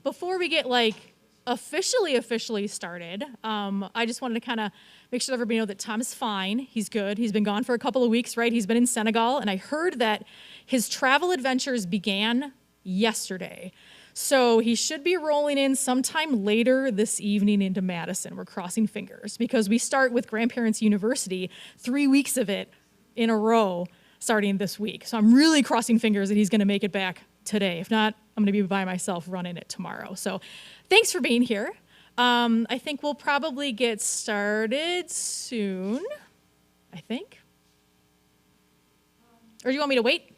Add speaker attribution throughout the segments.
Speaker 1: before we get officially started, I just wanted to kind of make sure everybody know that Tom's fine. He's good. He's been gone for a couple of weeks, right? He's been in Senegal, and I heard that his travel adventures began yesterday. So he should be rolling in sometime later this evening into Madison. We're crossing fingers because we start with Grandparents University, 3 weeks of it in a row starting this week. So I'm really crossing fingers that he's going to make it back today. If not, I'm going to be by myself running it tomorrow. So thanks for being here. I think we'll probably get started soon, I think. Or do you want me to wait?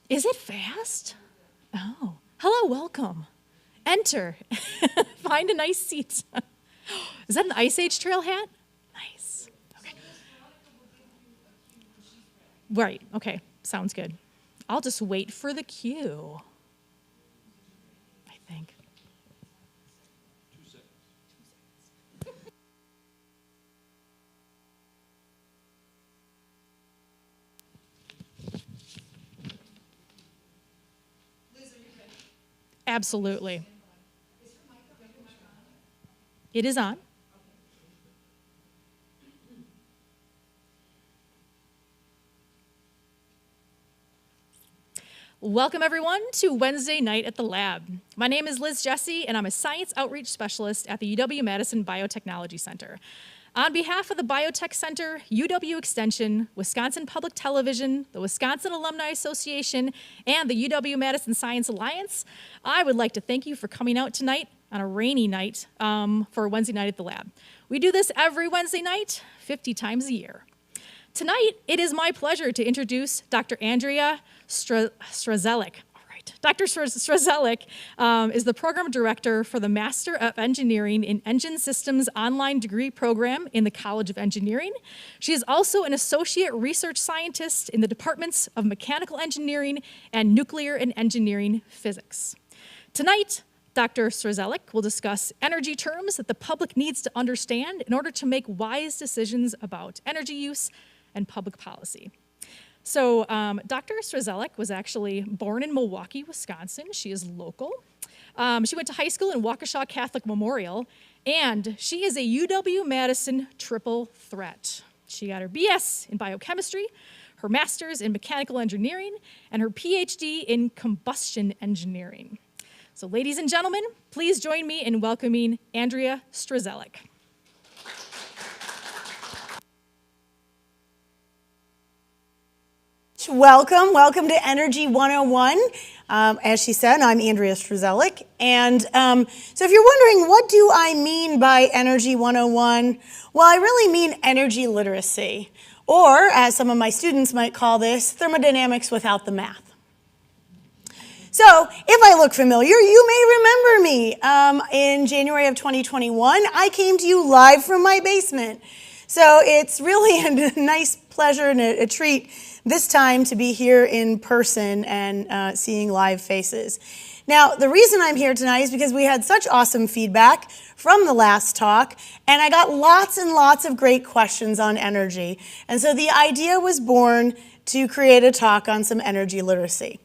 Speaker 1: Is it fast? Oh, hello, welcome. Enter. Find a nice seat. Is that an Ice Age Trail hat? Nice. Okay. Right, okay, sounds good. I'll just wait for the cue, I think.
Speaker 2: 2 seconds.
Speaker 1: Liz, are you ready? Absolutely. It is on. Welcome, everyone, to Wednesday Night at the Lab. My name is Liz Jesse, and I'm a Science Outreach Specialist at the UW-Madison Biotechnology Center. On behalf of the Biotech Center, UW Extension, Wisconsin Public Television, the Wisconsin Alumni Association, and the UW-Madison Science Alliance, I would like to thank you for coming out tonight on a rainy night for Wednesday Night at the Lab. We do this every Wednesday night, 50 times a year. Tonight, it is my pleasure to introduce Dr. Andrea Strzelik. All right. Dr. Strzelik is the program director for the Master of Engineering in Engine Systems online degree program in the College of Engineering. She is also an associate research scientist in the departments of mechanical engineering and nuclear and engineering physics. Tonight, Dr. Strzelik will discuss energy terms that the public needs to understand in order to make wise decisions about energy use and public policy. So Dr. Strzelik was actually born in Milwaukee, Wisconsin. She is local. She went to high school in Waukesha Catholic Memorial, and she is a UW-Madison triple threat. She got her BS in biochemistry, her master's in mechanical engineering, and her PhD in combustion engineering. So ladies and gentlemen, please join me in welcoming Andrea Strzelik.
Speaker 3: Welcome to Energy 101. As she said, I'm Andrea Strzelik. And so if you're wondering, what do I mean by Energy 101? Well, I really mean energy literacy, or as some of my students might call this, thermodynamics without the math. So if I look familiar, you may remember me. In January of 2021, I came to you live from my basement. So it's really a nice pleasure and a treat this time to be here in person and seeing live faces. Now, the reason I'm here tonight is because we had such awesome feedback from the last talk, and I got lots and lots of great questions on energy. And so the idea was born to create a talk on some energy literacy.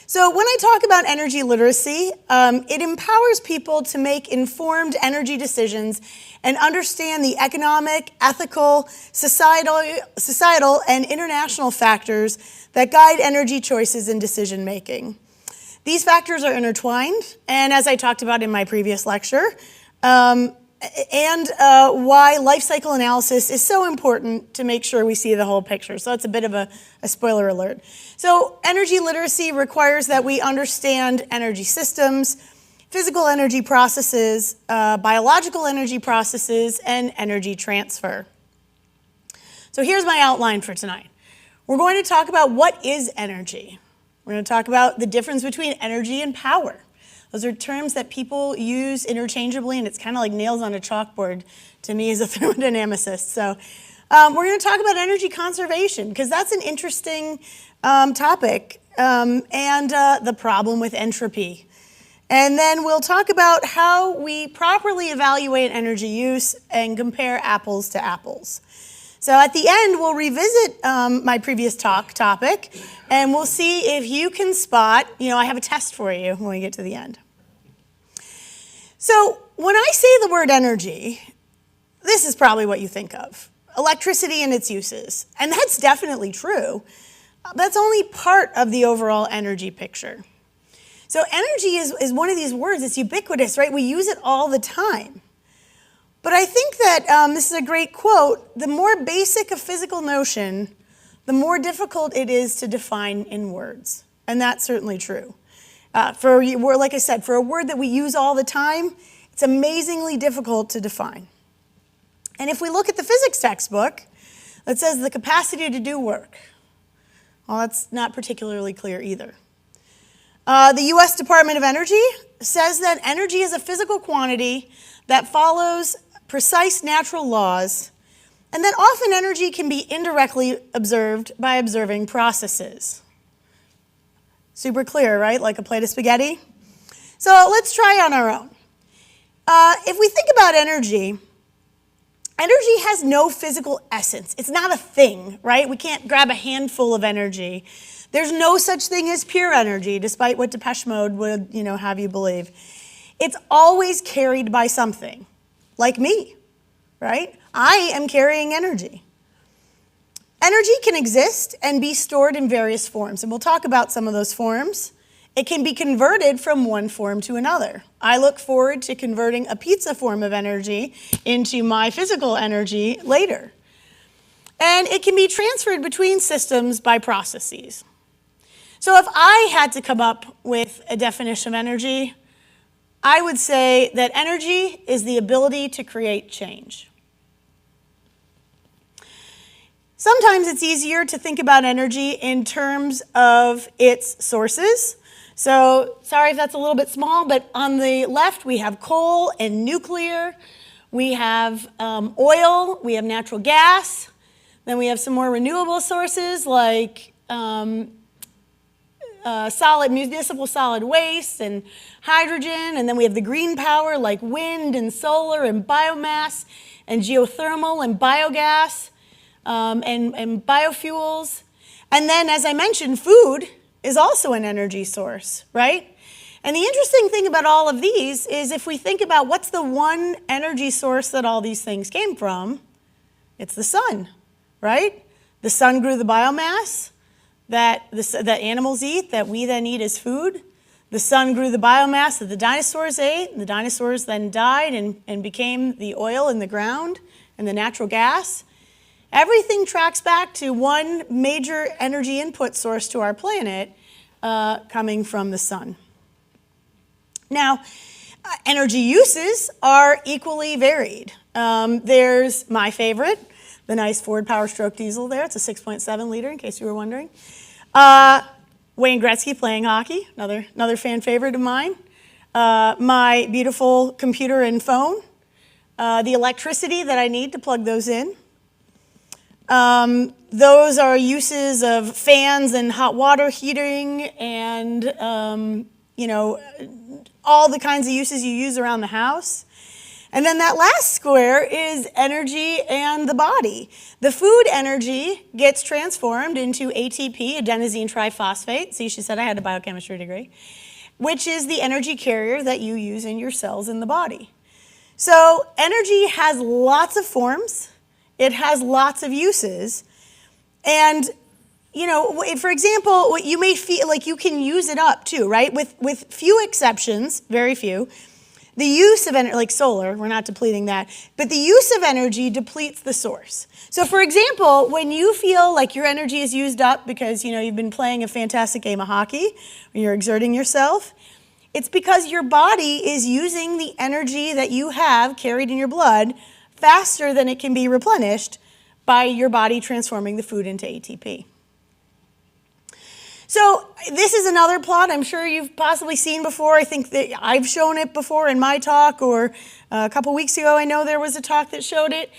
Speaker 3: So when I talk about energy literacy, it empowers people to make informed energy decisions and understand the economic, ethical, societal, and international factors that guide energy choices and decision making. These factors are intertwined, and as I talked about in my previous lecture, why life cycle analysis is so important to make sure we see the whole picture. So that's a bit of a spoiler alert. So energy literacy requires that we understand energy systems, physical energy processes, biological energy processes, and energy transfer. So here's my outline for tonight. We're going to talk about what is energy. We're going to talk about the difference between energy and power. Those are terms that people use interchangeably, and it's kind of like nails on a chalkboard to me as a thermodynamicist. So we're going to talk about energy conservation, because that's an interesting topic, and the problem with entropy. And then we'll talk about how we properly evaluate energy use and compare apples to apples. So at the end, we'll revisit my previous topic, and we'll see if you can spot, I have a test for you when we get to the end. So when I say the word energy, this is probably what you think of. Electricity and its uses. And that's definitely true. That's only part of the overall energy picture. So energy is one of these words, it's ubiquitous, right? We use it all the time. But I think that this is a great quote. The more basic a physical notion, the more difficult it is to define in words. And that's certainly true. Like I said, for a word that we use all the time, it's amazingly difficult to define. And if we look at the physics textbook, it says the capacity to do work. Well, that's not particularly clear either. The U.S. Department of Energy says that energy is a physical quantity that follows precise natural laws, and that often energy can be indirectly observed by observing processes. Super clear, right? Like a plate of spaghetti? So let's try on our own. If we think about energy has no physical essence. It's not a thing, right? We can't grab a handful of energy. There's no such thing as pure energy, despite what Depeche Mode would, have you believe. It's always carried by something, like me, right? I am carrying energy. Energy can exist and be stored in various forms, and we'll talk about some of those forms. It can be converted from one form to another. I look forward to converting a pizza form of energy into my physical energy later. And it can be transferred between systems by processes. So if I had to come up with a definition of energy, I would say that energy is the ability to create change. Sometimes it's easier to think about energy in terms of its sources. So, sorry if that's a little bit small, but on the left we have coal and nuclear, we have oil, we have natural gas, then we have some more renewable sources like municipal solid waste and hydrogen, and then we have the green power like wind and solar and biomass and geothermal and biogas and biofuels. And then, as I mentioned, food is also an energy source, right? And the interesting thing about all of these is if we think about what's the one energy source that all these things came from, it's the sun, right? The sun grew the biomass that animals eat, that we then eat as food. The sun grew the biomass that the dinosaurs ate, and the dinosaurs then died and became the oil in the ground and the natural gas. Everything tracks back to one major energy input source to our planet coming from the sun. Now, energy uses are equally varied. There's my favorite, the nice Ford Power Stroke diesel there. It's a 6.7 liter, in case you were wondering. Wayne Gretzky playing hockey, another fan favorite of mine. My beautiful computer and phone. The electricity that I need to plug those in. Those are uses of fans and hot water heating and, all the kinds of uses you use around the house. And then that last square is energy and the body. The food energy gets transformed into ATP, adenosine triphosphate. See, she said I had a biochemistry degree, which is the energy carrier that you use in your cells in the body. So energy has lots of forms. It has lots of uses. And, for example, you may feel like you can use it up too, right? With few exceptions, very few, the use of energy, like solar, we're not depleting that, but the use of energy depletes the source. So for example, when you feel like your energy is used up because, you've been playing a fantastic game of hockey, or you're exerting yourself, it's because your body is using the energy that you have carried in your blood faster than it can be replenished by your body transforming the food into ATP. So this is another plot I'm sure you've possibly seen before. I think that I've shown it before in my talk, or a couple weeks ago I know there was a talk that showed it.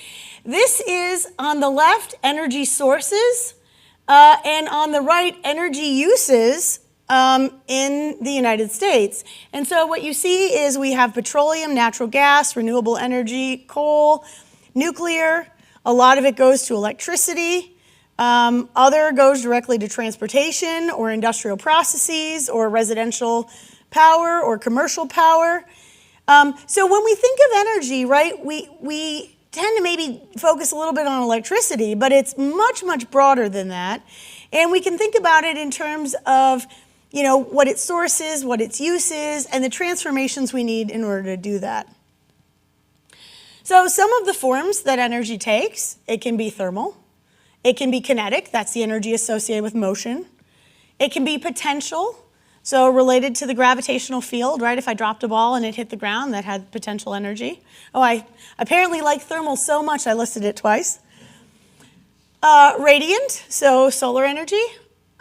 Speaker 3: This is, on the left, energy sources, and on the right, energy uses in the United States. And so what you see is we have petroleum, natural gas, renewable energy, coal, nuclear, A lot of it goes to electricity. Other goes directly to transportation or industrial processes or residential power or commercial power. So when we think of energy, right, we tend to maybe focus a little bit on electricity, but it's much, much broader than that. And we can think about it in terms of, what its source is, what its use is, and the transformations we need in order to do that. So some of the forms that energy takes, it can be thermal, it can be kinetic, that's the energy associated with motion. It can be potential, so related to the gravitational field, right? If I dropped a ball and it hit the ground, that had potential energy. Oh, I apparently like thermal so much I listed it twice. Radiant, so solar energy.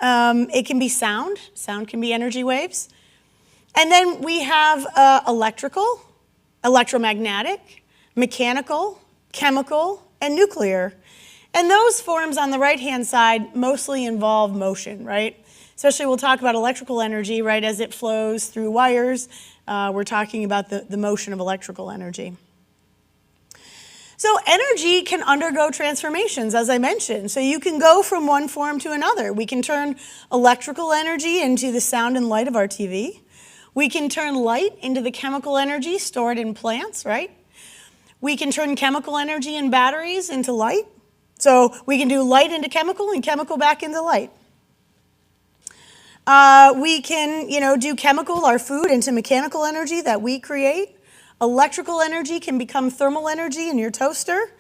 Speaker 3: It can be sound. Sound can be energy waves. And then we have electrical, electromagnetic, mechanical, chemical, and nuclear. And those forms on the right-hand side mostly involve motion, right? Especially we'll talk about electrical energy, right, as it flows through wires. We're talking about the motion of electrical energy. So energy can undergo transformations, as I mentioned. So you can go from one form to another. We can turn electrical energy into the sound and light of our TV. We can turn light into the chemical energy stored in plants, right? We can turn chemical energy in batteries into light. So we can do light into chemical and chemical back into light. We can, do chemical, our food, into mechanical energy that we create. Electrical energy can become thermal energy in your toaster.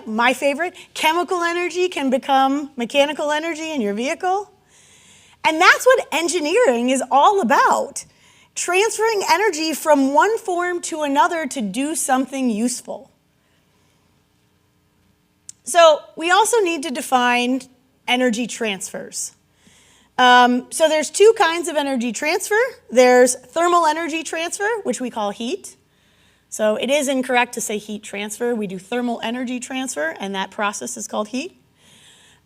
Speaker 3: My favorite, chemical energy can become mechanical energy in your vehicle. And that's what engineering is all about. Transferring energy from one form to another to do something useful. So we also need to define energy transfers. So there's two kinds of energy transfer. There's thermal energy transfer, which we call heat. So it is incorrect to say heat transfer. We do thermal energy transfer, and that process is called heat.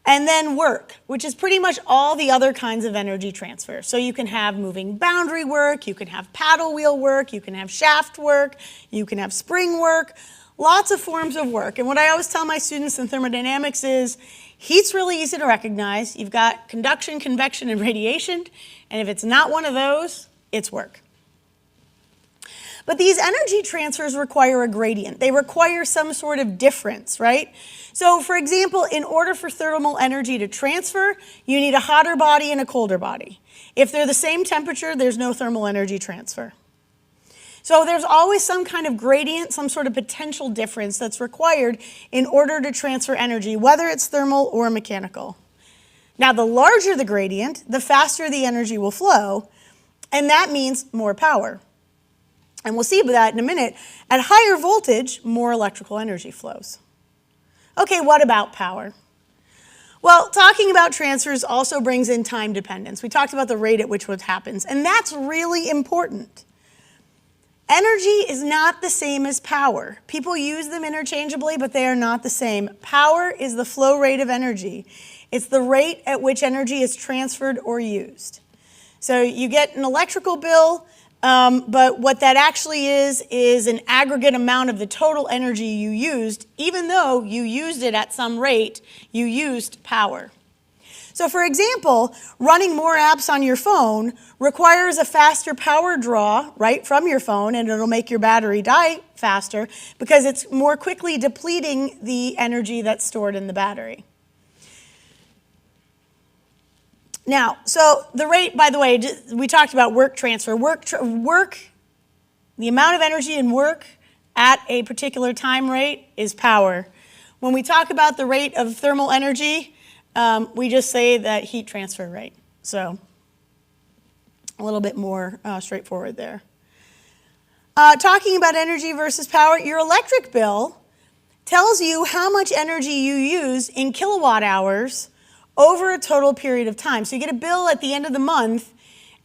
Speaker 3: And then work, which is pretty much all the other kinds of energy transfer. So you can have moving boundary work, you can have paddle wheel work, you can have shaft work, you can have spring work, lots of forms of work. And what I always tell my students in thermodynamics is, heat's really easy to recognize. You've got conduction, convection, and radiation. And if it's not one of those, it's work. But these energy transfers require a gradient. They require some sort of difference, right? So for example, in order for thermal energy to transfer, you need a hotter body and a colder body. If they're the same temperature, there's no thermal energy transfer. So there's always some kind of gradient, some sort of potential difference that's required in order to transfer energy, whether it's thermal or mechanical. Now, the larger the gradient, the faster the energy will flow, and that means more power. And we'll see that in a minute. At higher voltage, more electrical energy flows. Okay, what about power? Well, talking about transfers also brings in time dependence. We talked about the rate at which it happens, and that's really important. Energy is not the same as power. People use them interchangeably, but they are not the same. Power is the flow rate of energy. It's the rate at which energy is transferred or used. So you get an electrical bill, but what that actually is an aggregate amount of the total energy you used. Even though you used it at some rate, you used power. So for example, running more apps on your phone requires a faster power draw, right, from your phone, and it'll make your battery die faster because it's more quickly depleting the energy that's stored in the battery. Now, so the rate, by the way, we talked about work transfer. The amount of energy in work at a particular time rate is power. When we talk about the rate of thermal energy, we just say that heat transfer rate. So a little bit more straightforward there. Talking about energy versus power, your electric bill tells you how much energy you use in kilowatt hours over a total period of time. So you get a bill at the end of the month,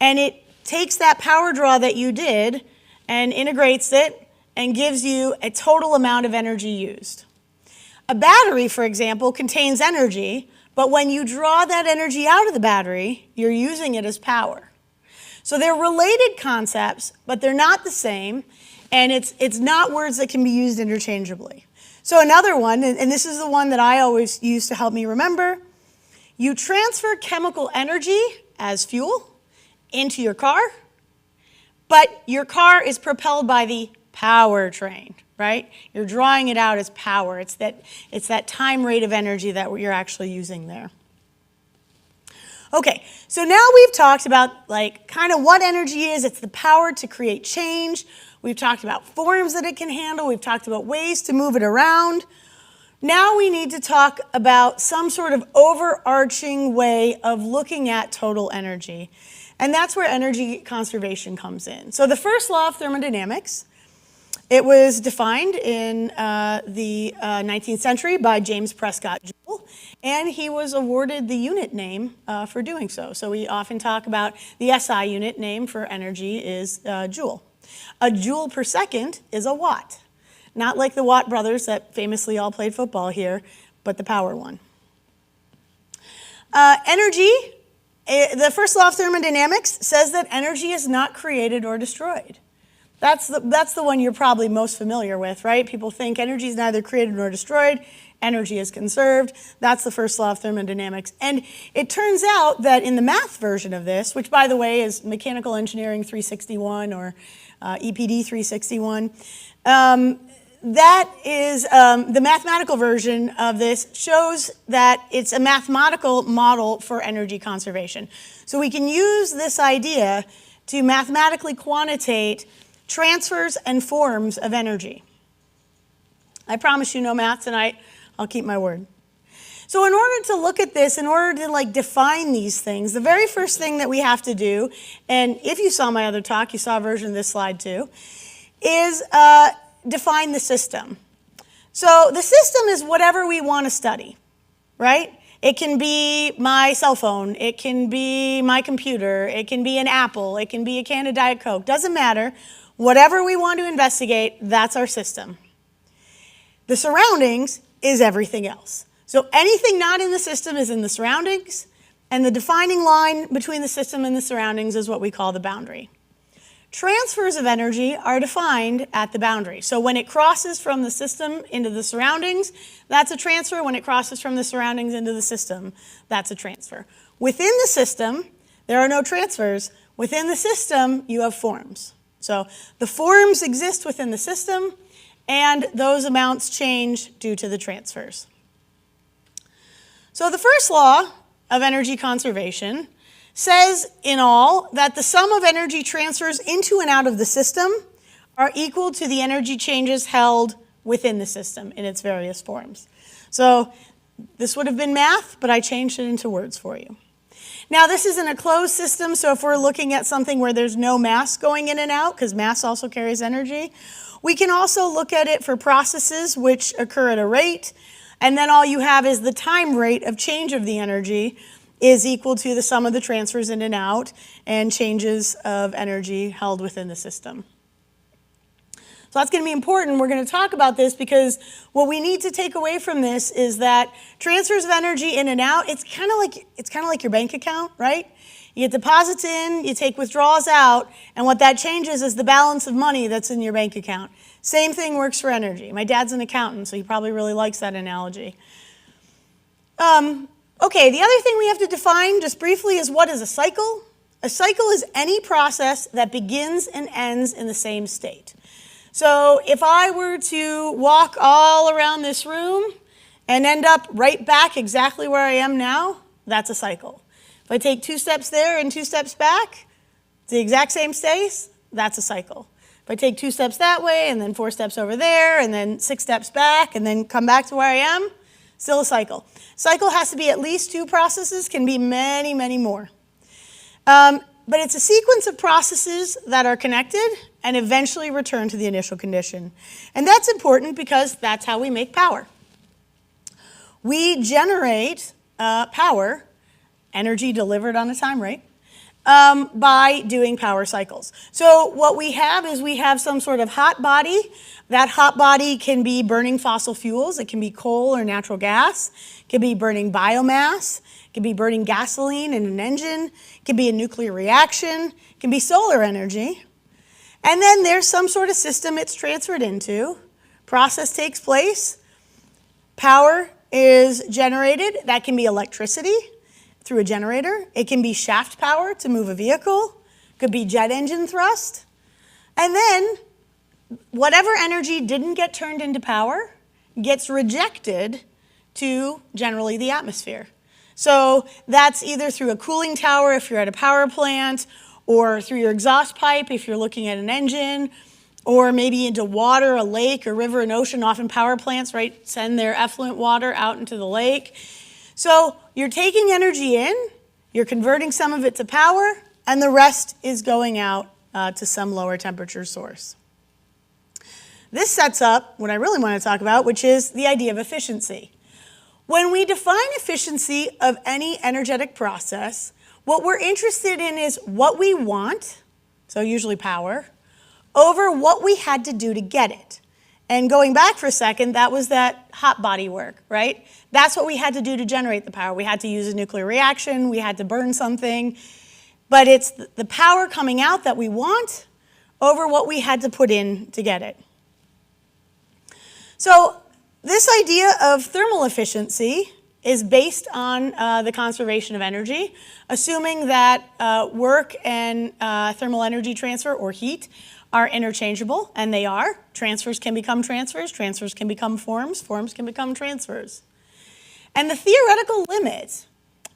Speaker 3: and it takes that power draw that you did and integrates it and gives you a total amount of energy used. A battery, for example, contains energy, but when you draw that energy out of the battery, you're using it as power. So they're related concepts, but they're not the same. and it's not words that can be used interchangeably. So another one, and this is the one that I always use to help me remember, you transfer chemical energy as fuel into your car, but your car is propelled by the powertrain, right? You're drawing it out as power. It's that time rate of energy that you're actually using there. Okay, so now we've talked about like kind of what energy is. It's the power to create change. We've talked about forms that it can handle. We've talked about ways to move it around. Now we need to talk about some sort of overarching way of looking at total energy. And that's where energy conservation comes in. So the first law of thermodynamics, it was defined in the 19th century by James Prescott Joule, and he was awarded the unit name for doing so. So we often talk about the SI unit name for energy is joule. A joule per second is a watt. Not like the Watt brothers that famously all played football here, but the power one. Energy, the first law of thermodynamics says that energy is not created or destroyed. That's the one you're probably most familiar with, right? People think energy is neither created nor destroyed, energy is conserved. That's the first law of thermodynamics. And it turns out that in the math version of this, which by the way is Mechanical Engineering 361 or EPD 361, that is the mathematical version of this shows that it's a mathematical model for energy conservation. So we can use this idea to mathematically quantitate transfers and forms of energy. I promise you no math tonight. I'll keep my word. So in order to look at this, in order to like define these things, the very first thing that we have to do, and if you saw my other talk, you saw a version of this slide too, is define the system. So the system is whatever we want to study, right? It can be my cell phone, it can be my computer, it can be an apple, it can be a can of Diet Coke, doesn't matter. Whatever we want to investigate, that's our system. The surroundings is everything else. So anything not in the system is in the surroundings, and the defining line between the system and the surroundings is what we call the boundary. Transfers of energy are defined at the boundary. So when it crosses from the system into the surroundings, that's a transfer. When it crosses from the surroundings into the system, that's a transfer. Within the system, there are no transfers. Within the system, you have forms. So the forms exist within the system, and those amounts change due to the transfers. So the first law of energy conservation says in all that the sum of energy transfers into and out of the system are equal to the energy changes held within the system in its various forms. So this would have been math, but I changed it into words for you. Now this is in a closed system, so if we're looking at something where there's no mass going in and out, because mass also carries energy, we can also look at it for processes which occur at a rate, and then all you have is the time rate of change of the energy is equal to the sum of the transfers in and out and changes of energy held within the system. So that's going to be important. We're going to talk about this because what we need to take away from this is that transfers of energy in and out, it's kind of like your bank account, right? You get deposits in, you take withdrawals out, and what that changes is the balance of money that's in your bank account. Same thing works for energy. My dad's an accountant, so he probably really likes that analogy. Okay, the other thing we have to define just briefly is what is a cycle? A cycle is any process that begins and ends in the same state. So if I were to walk all around this room and end up right back exactly where I am now, that's a cycle. If I take 2 steps there and 2 steps back, the exact same space, that's a cycle. If I take 2 steps that way and then 4 steps over there and then 6 steps back and then come back to where I am, still a cycle. Cycle has to be at least 2 processes, can be many, many more. But it's a sequence of processes that are connected and eventually return to the initial condition. And that's important because that's how we make power. We generate power, energy delivered on a time rate, by doing power cycles. So what we have is we have some sort of hot body. That hot body can be burning fossil fuels. It can be coal or natural gas. It can be burning biomass. It can be burning gasoline in an engine. It can be a nuclear reaction. It can be solar energy. And then there's some sort of system it's transferred into. Process takes place. Power is generated. That can be electricity through a generator. It can be shaft power to move a vehicle. It could be jet engine thrust. And then whatever energy didn't get turned into power gets rejected to generally the atmosphere. So that's either through a cooling tower if you're at a power plant, or through your exhaust pipe if you're looking at an engine, or maybe into water, a lake, or river and ocean. Often power plants, right, send their effluent water out into the lake. So you're taking energy in, you're converting some of it to power, and the rest is going out to some lower temperature source. This sets up what I really want to talk about, which is the idea of efficiency. When we define efficiency of any energetic process, what we're interested in is what we want, so usually power, over what we had to do to get it. And going back for a second, that was that hot body work, right? That's what we had to do to generate the power. We had to use a nuclear reaction, we had to burn something, but it's the power coming out that we want over what we had to put in to get it. So this idea of thermal efficiency is based on the conservation of energy, assuming that work and thermal energy transfer, or heat, are interchangeable, and they are. Transfers can become transfers can become forms can become transfers. And the theoretical limit,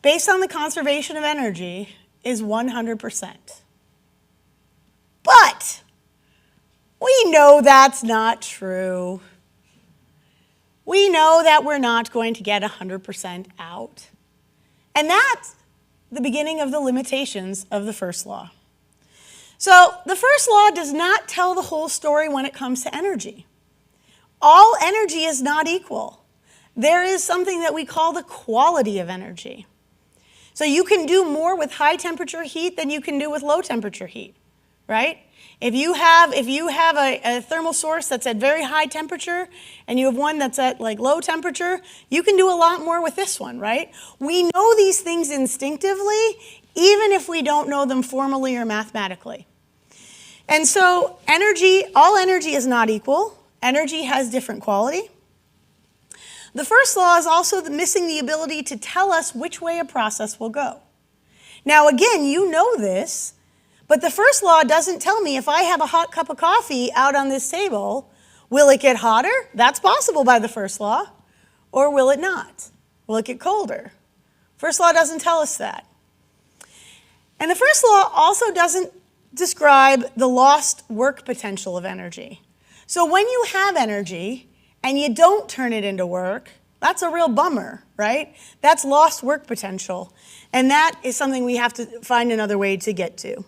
Speaker 3: based on the conservation of energy, is 100%. But we know that's not true. We know that we're not going to get 100% out. And that's the beginning of the limitations of the first law. So the first law does not tell the whole story when it comes to energy. All energy is not equal. There is something that we call the quality of energy. So you can do more with high temperature heat than you can do with low temperature heat, right? If you have a thermal source that's at very high temperature and you have one that's at like low temperature, you can do a lot more with this one, right? We know these things instinctively, even if we don't know them formally or mathematically. And so all energy is not equal. Energy has different quality. The first law is also missing the ability to tell us which way a process will go. Now again, you know this, but the first law doesn't tell me if I have a hot cup of coffee out on this table, will it get hotter? That's possible by the first law. Or will it not? Will it get colder? First law doesn't tell us that. And the first law also doesn't describe the lost work potential of energy. So when you have energy and you don't turn it into work, that's a real bummer, right? That's lost work potential. And that is something we have to find another way to get to.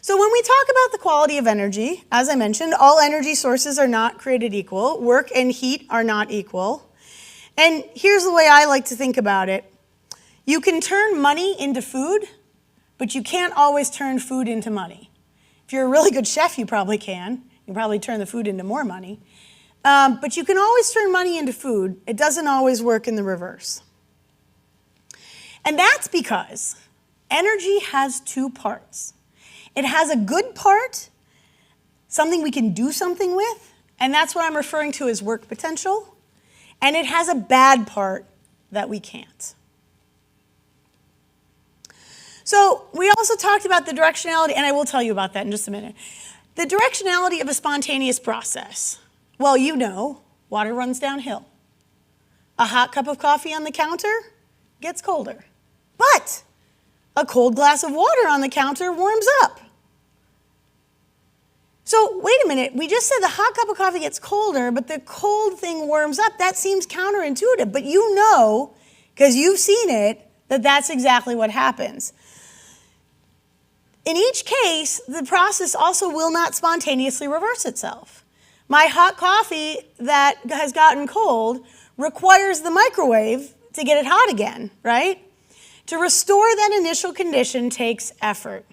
Speaker 3: So when we talk about the quality of energy, as I mentioned, all energy sources are not created equal. Work and heat are not equal. And here's the way I like to think about it. You can turn money into food, but you can't always turn food into money. If you're a really good chef, you probably can. You can probably turn the food into more money. But you can always turn money into food. It doesn't always work in the reverse. And that's because energy has two parts. It has a good part, something we can do something with, and that's what I'm referring to as work potential. And it has a bad part that we can't. So we also talked about the directionality, and I will tell you about that in just a minute. The directionality of a spontaneous process. Well, you know, water runs downhill. A hot cup of coffee on the counter gets colder. But a cold glass of water on the counter warms up. So wait a minute, we just said the hot cup of coffee gets colder, but the cold thing warms up. That seems counterintuitive, but you know, because you've seen it, that that's exactly what happens. In each case, the process also will not spontaneously reverse itself. My hot coffee that has gotten cold requires the microwave to get it hot again, right? To restore that initial condition takes effort.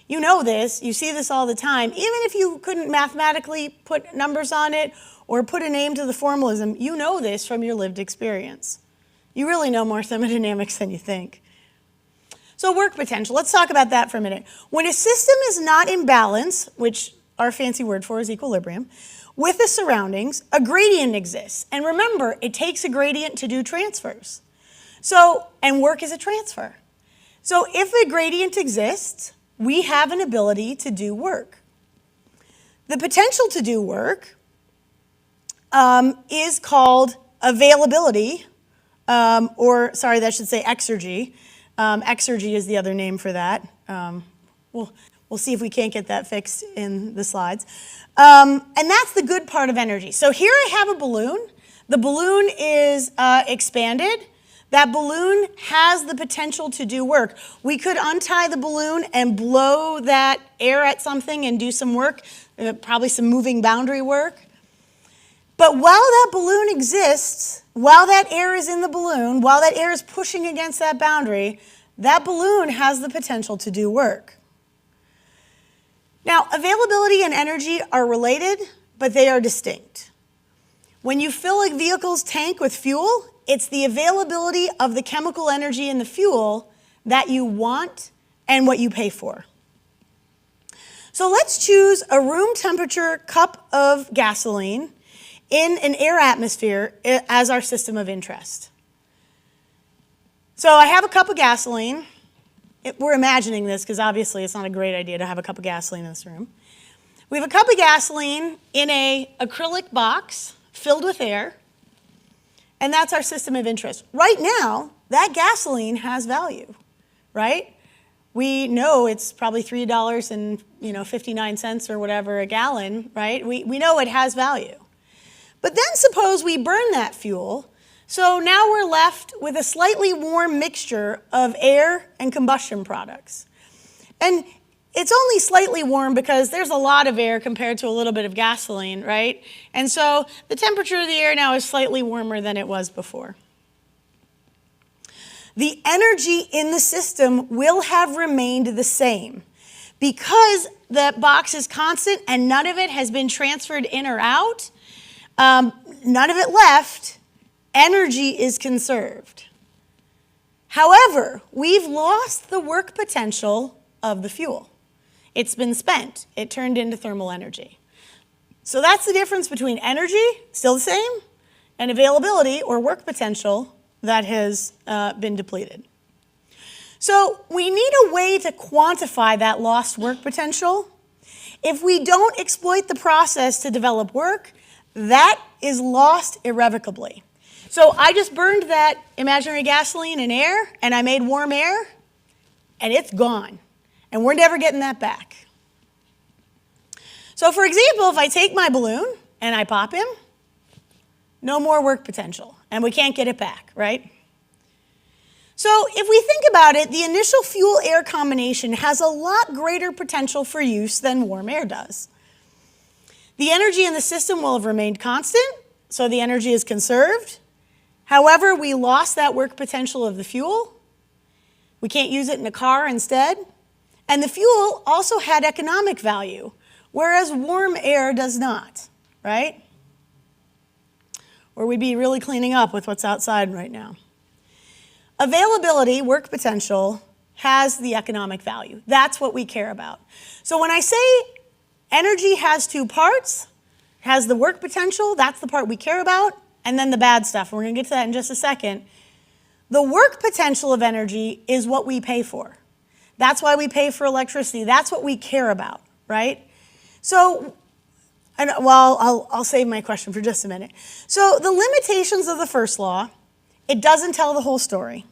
Speaker 3: You know this, you see this all the time. Even if you couldn't mathematically put numbers on it or put a name to the formalism, you know this from your lived experience. You really know more thermodynamics than you think. So work potential, let's talk about that for a minute. When a system is not in balance, which our fancy word for is equilibrium, with the surroundings, a gradient exists. And remember, it takes a gradient to do transfers. So, and work is a transfer. So if a gradient exists, we have an ability to do work. The potential to do work is called availability, that should say exergy. Exergy is the other name for that. We'll see if we can't get that fixed in the slides. And that's the good part of energy. So here I have a balloon. The balloon is expanded. That balloon has the potential to do work. We could untie the balloon and blow that air at something and do some work, probably some moving boundary work. But while that balloon exists, while that air is in the balloon, while that air is pushing against that boundary, that balloon has the potential to do work. Now, availability and energy are related, but they are distinct. When you fill a vehicle's tank with fuel, it's the availability of the chemical energy in the fuel that you want and what you pay for. So let's choose a room temperature cup of gasoline in an air atmosphere as our system of interest. So I have a cup of gasoline. We're imagining this because obviously it's not a great idea to have a cup of gasoline in this room. We have a cup of gasoline in an acrylic box filled with air, and that's our system of interest. Right now, that gasoline has value, right? We know it's probably $3.59 or whatever a gallon, right? We know it has value. But then suppose we burn that fuel, so now we're left with a slightly warm mixture of air and combustion products. And it's only slightly warm because there's a lot of air compared to a little bit of gasoline, right? And so the temperature of the air now is slightly warmer than it was before. The energy in the system will have remained the same. Because the box is constant and none of it has been transferred in or out, none of it left, energy is conserved. However, we've lost the work potential of the fuel. It's been spent. It turned into thermal energy. So that's the difference between energy, still the same, and availability or work potential that has been depleted. So we need a way to quantify that lost work potential. If we don't exploit the process to develop work, that is lost irrevocably. So I just burned that imaginary gasoline in air, and I made warm air, and it's gone. And we're never getting that back. So for example, if I take my balloon and I pop him, no more work potential, and we can't get it back, right? So if we think about it, the initial fuel-air combination has a lot greater potential for use than warm air does. The energy in the system will have remained constant, so the energy is conserved. However, we lost that work potential of the fuel. We can't use it in a car instead. And the fuel also had economic value, whereas warm air does not, right? Or we'd be really cleaning up with what's outside right now. Availability, work potential, has the economic value. That's what we care about. So when I say energy has two parts, has the work potential, that's the part we care about, and then the bad stuff. We're going to get to that in just a second. The work potential of energy is what we pay for. That's why we pay for electricity. That's what we care about, right? So, I'll save my question for just a minute. So the limitations of the first law, it doesn't tell the whole story.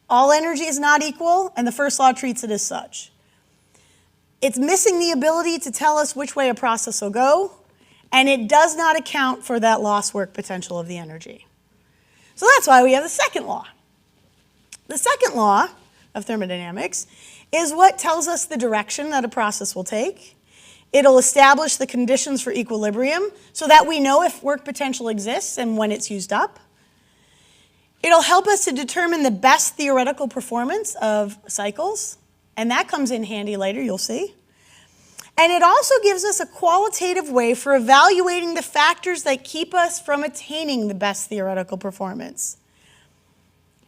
Speaker 3: All energy is not equal, and the first law treats it as such. It's missing the ability to tell us which way a process will go, and it does not account for that lost work potential of the energy. So that's why we have the second law. The second law of thermodynamics is what tells us the direction that a process will take. It'll establish the conditions for equilibrium so that we know if work potential exists and when it's used up. It'll help us to determine the best theoretical performance of cycles, and that comes in handy later, you'll see. And it also gives us a qualitative way for evaluating the factors that keep us from attaining the best theoretical performance.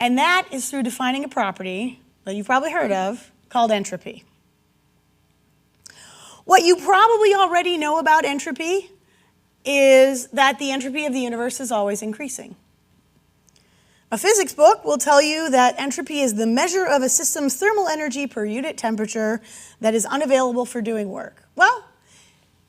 Speaker 3: And that is through defining a property. that you've probably heard of called entropy. What you probably already know about entropy is that the entropy of the universe is always increasing. A physics book will tell you that entropy is the measure of a system's thermal energy per unit temperature that is unavailable for doing work. Well,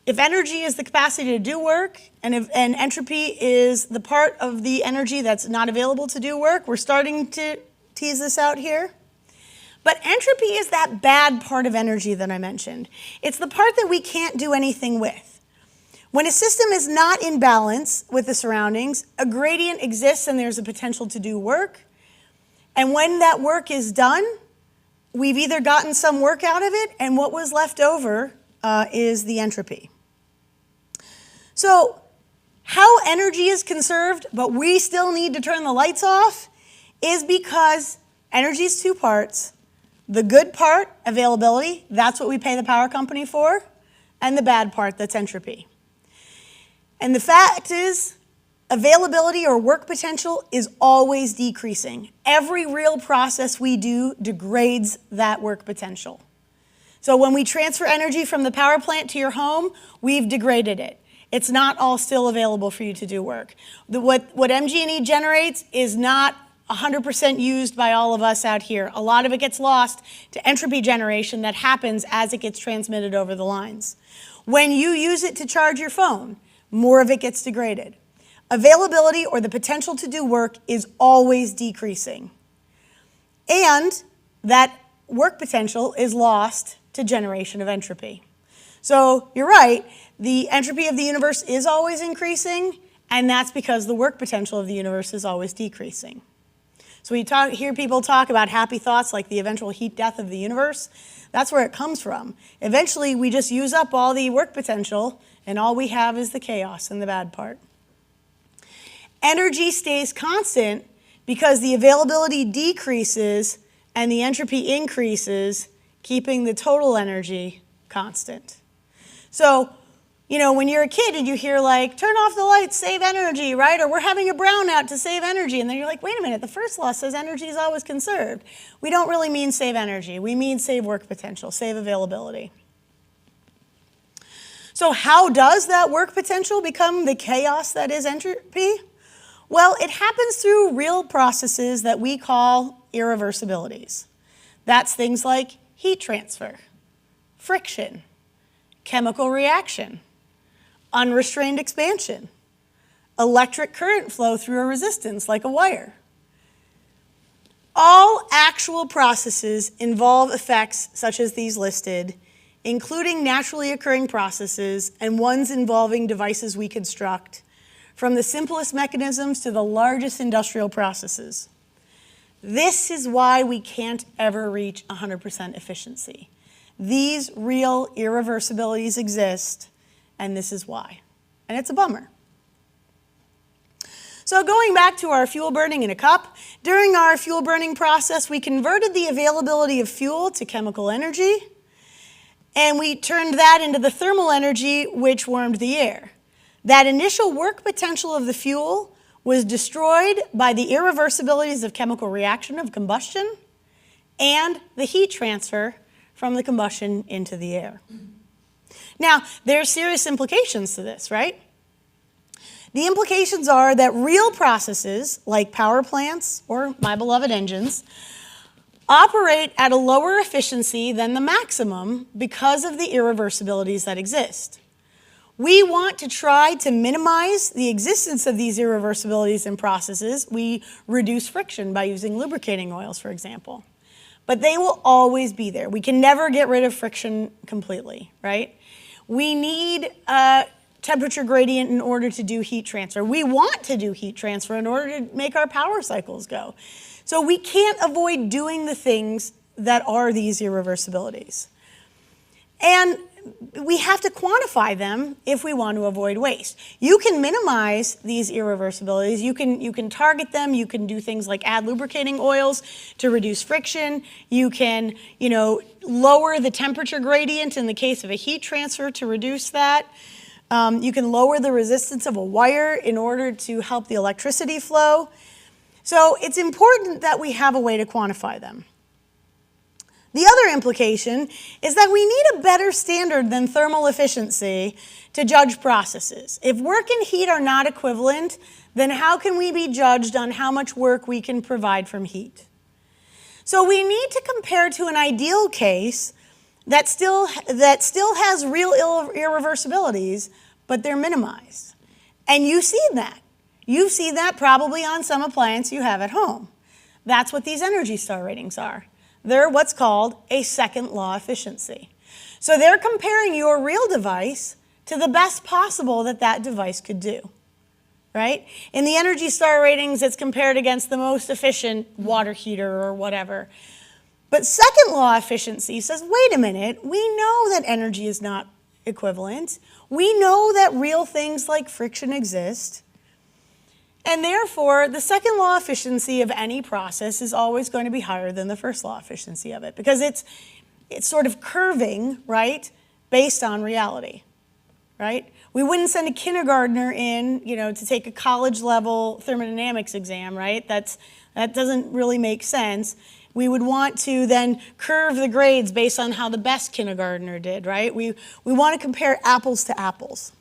Speaker 3: if energy is the capacity to do work, and entropy is the part of the energy that's not available to do work, we're starting to tease this out here. But entropy is that bad part of energy that I mentioned. It's the part that we can't do anything with. When a system is not in balance with the surroundings, a gradient exists and there's a potential to do work. And when that work is done, we've either gotten some work out of it, and what was left over is the entropy. So how energy is conserved, but we still need to turn the lights off, is because energy is two parts. The good part, availability, that's what we pay the power company for, and the bad part, that's entropy. And the fact is, availability or work potential is always decreasing. Every real process we do degrades that work potential. So when we transfer energy from the power plant to your home, we've degraded it. It's not all still available for you to do work. What MG&E generates is not 100% used by all of us out here. A lot of it gets lost to entropy generation that happens as it gets transmitted over the lines. When you use it to charge your phone, more of it gets degraded. Availability or the potential to do work is always decreasing. And that work potential is lost to generation of entropy. So you're right, the entropy of the universe is always increasing, and that's because the work potential of the universe is always decreasing. So we hear people talk about happy thoughts like the eventual heat death of the universe. That's where it comes from. Eventually, we just use up all the work potential, and all we have is the chaos and the bad part. Energy stays constant because the availability decreases and the entropy increases, keeping the total energy constant. So, when you're a kid and you hear like, turn off the lights, save energy, right? Or we're having a brownout to save energy. And then you're like, wait a minute, the first law says energy is always conserved. We don't really mean save energy. We mean save work potential, save availability. So how does that work potential become the chaos that is entropy? Well, it happens through real processes that we call irreversibilities. That's things like heat transfer, friction, chemical reaction, unrestrained expansion, electric current flow through a resistance like a wire. All actual processes involve effects such as these listed, including naturally occurring processes and ones involving devices we construct, from the simplest mechanisms to the largest industrial processes. This is why we can't ever reach 100% efficiency. These real irreversibilities exist, and this is why. And it's a bummer. So going back to our fuel burning in a cup, during our fuel burning process, we converted the availability of fuel to chemical energy, and we turned that into the thermal energy which warmed the air. That initial work potential of the fuel was destroyed by the irreversibilities of chemical reaction of combustion and the heat transfer from the combustion into the air. Now, there are serious implications to this, right? The implications are that real processes, like power plants or my beloved engines, operate at a lower efficiency than the maximum because of the irreversibilities that exist. We want to try to minimize the existence of these irreversibilities in processes. We reduce friction by using lubricating oils, for example. But they will always be there. We can never get rid of friction completely, right? We need a temperature gradient in order to do heat transfer. We want to do heat transfer in order to make our power cycles go. So we can't avoid doing the things that are these irreversibilities. And we have to quantify them if we want to avoid waste. You can minimize these irreversibilities. You can target them. You can do things like add lubricating oils to reduce friction. You can, lower the temperature gradient in the case of a heat transfer to reduce that. You can lower the resistance of a wire in order to help the electricity flow. So it's important that we have a way to quantify them. The other implication is that we need a better standard than thermal efficiency to judge processes. If work and heat are not equivalent, then how can we be judged on how much work we can provide from heat? So we need to compare to an ideal case that still has real irreversibilities, but they're minimized. And you see that. You see that probably on some appliance you have at home. That's what these ENERGY STAR ratings are. They're what's called a second law efficiency. So they're comparing your real device to the best possible that that device could do, right? In the ENERGY STAR ratings, it's compared against the most efficient water heater or whatever. But second law efficiency says, wait a minute, we know that energy is not equivalent. We know that real things like friction exist. And therefore, the second law efficiency of any process is always going to be higher than the first law efficiency of it, because it's sort of curving, right, based on reality, right? We wouldn't send a kindergartner in, to take a college-level thermodynamics exam, right? That doesn't really make sense. We would want to then curve the grades based on how the best kindergartner did, right? We want to compare apples to apples.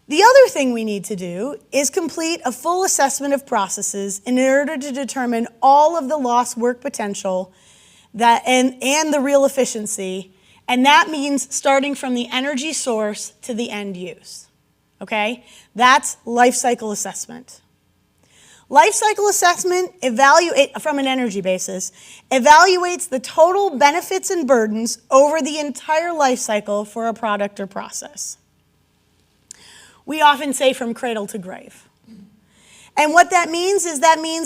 Speaker 3: The other thing we need to do is complete a full assessment of processes in order to determine all of the lost work potential and the real efficiency, and that means starting from the energy source to the end use, okay? That's life cycle assessment. Life cycle assessment, from an energy basis, evaluates the total benefits and burdens over the entire life cycle for a product or process. We often say from cradle to grave. And what that means is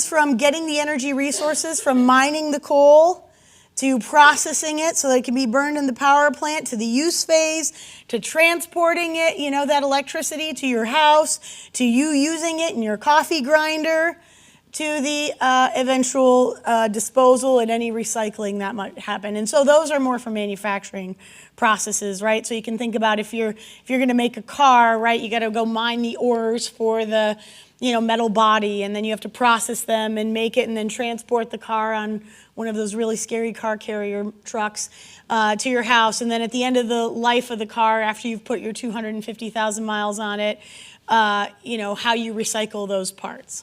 Speaker 3: from getting the energy resources, from mining the coal, to processing it so that it can be burned in the power plant, to the use phase, to transporting it, that electricity to your house, to you using it in your coffee grinder, to the eventual disposal and any recycling that might happen. And so those are more for manufacturing processes, right? So you can think about if you're going to make a car, right, you got to go mine the ores for the metal body, and then you have to process them and make it and then transport the car on one of those really scary car carrier trucks to your house. And then at the end of the life of the car, after you've put your 250,000 miles on it, how you recycle those parts.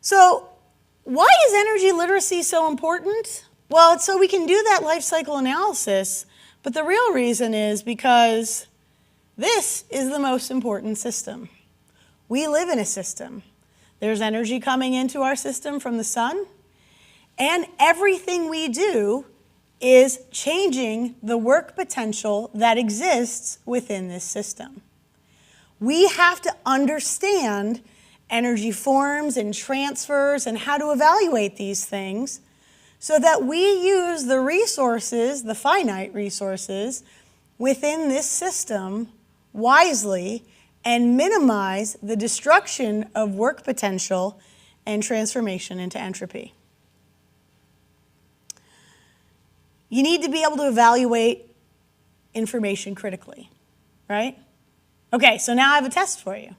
Speaker 3: So why is energy literacy so important? Well, it's so we can do that life cycle analysis, but the real reason is because this is the most important system. We live in a system. There's energy coming into our system from the sun, and everything we do is changing the work potential that exists within this system. We have to understand energy forms and transfers and how to evaluate these things so that we use the resources, the finite resources, within this system wisely and minimize the destruction of work potential and transformation into entropy. You need to be able to evaluate information critically, right? Okay, so now I have a test for you.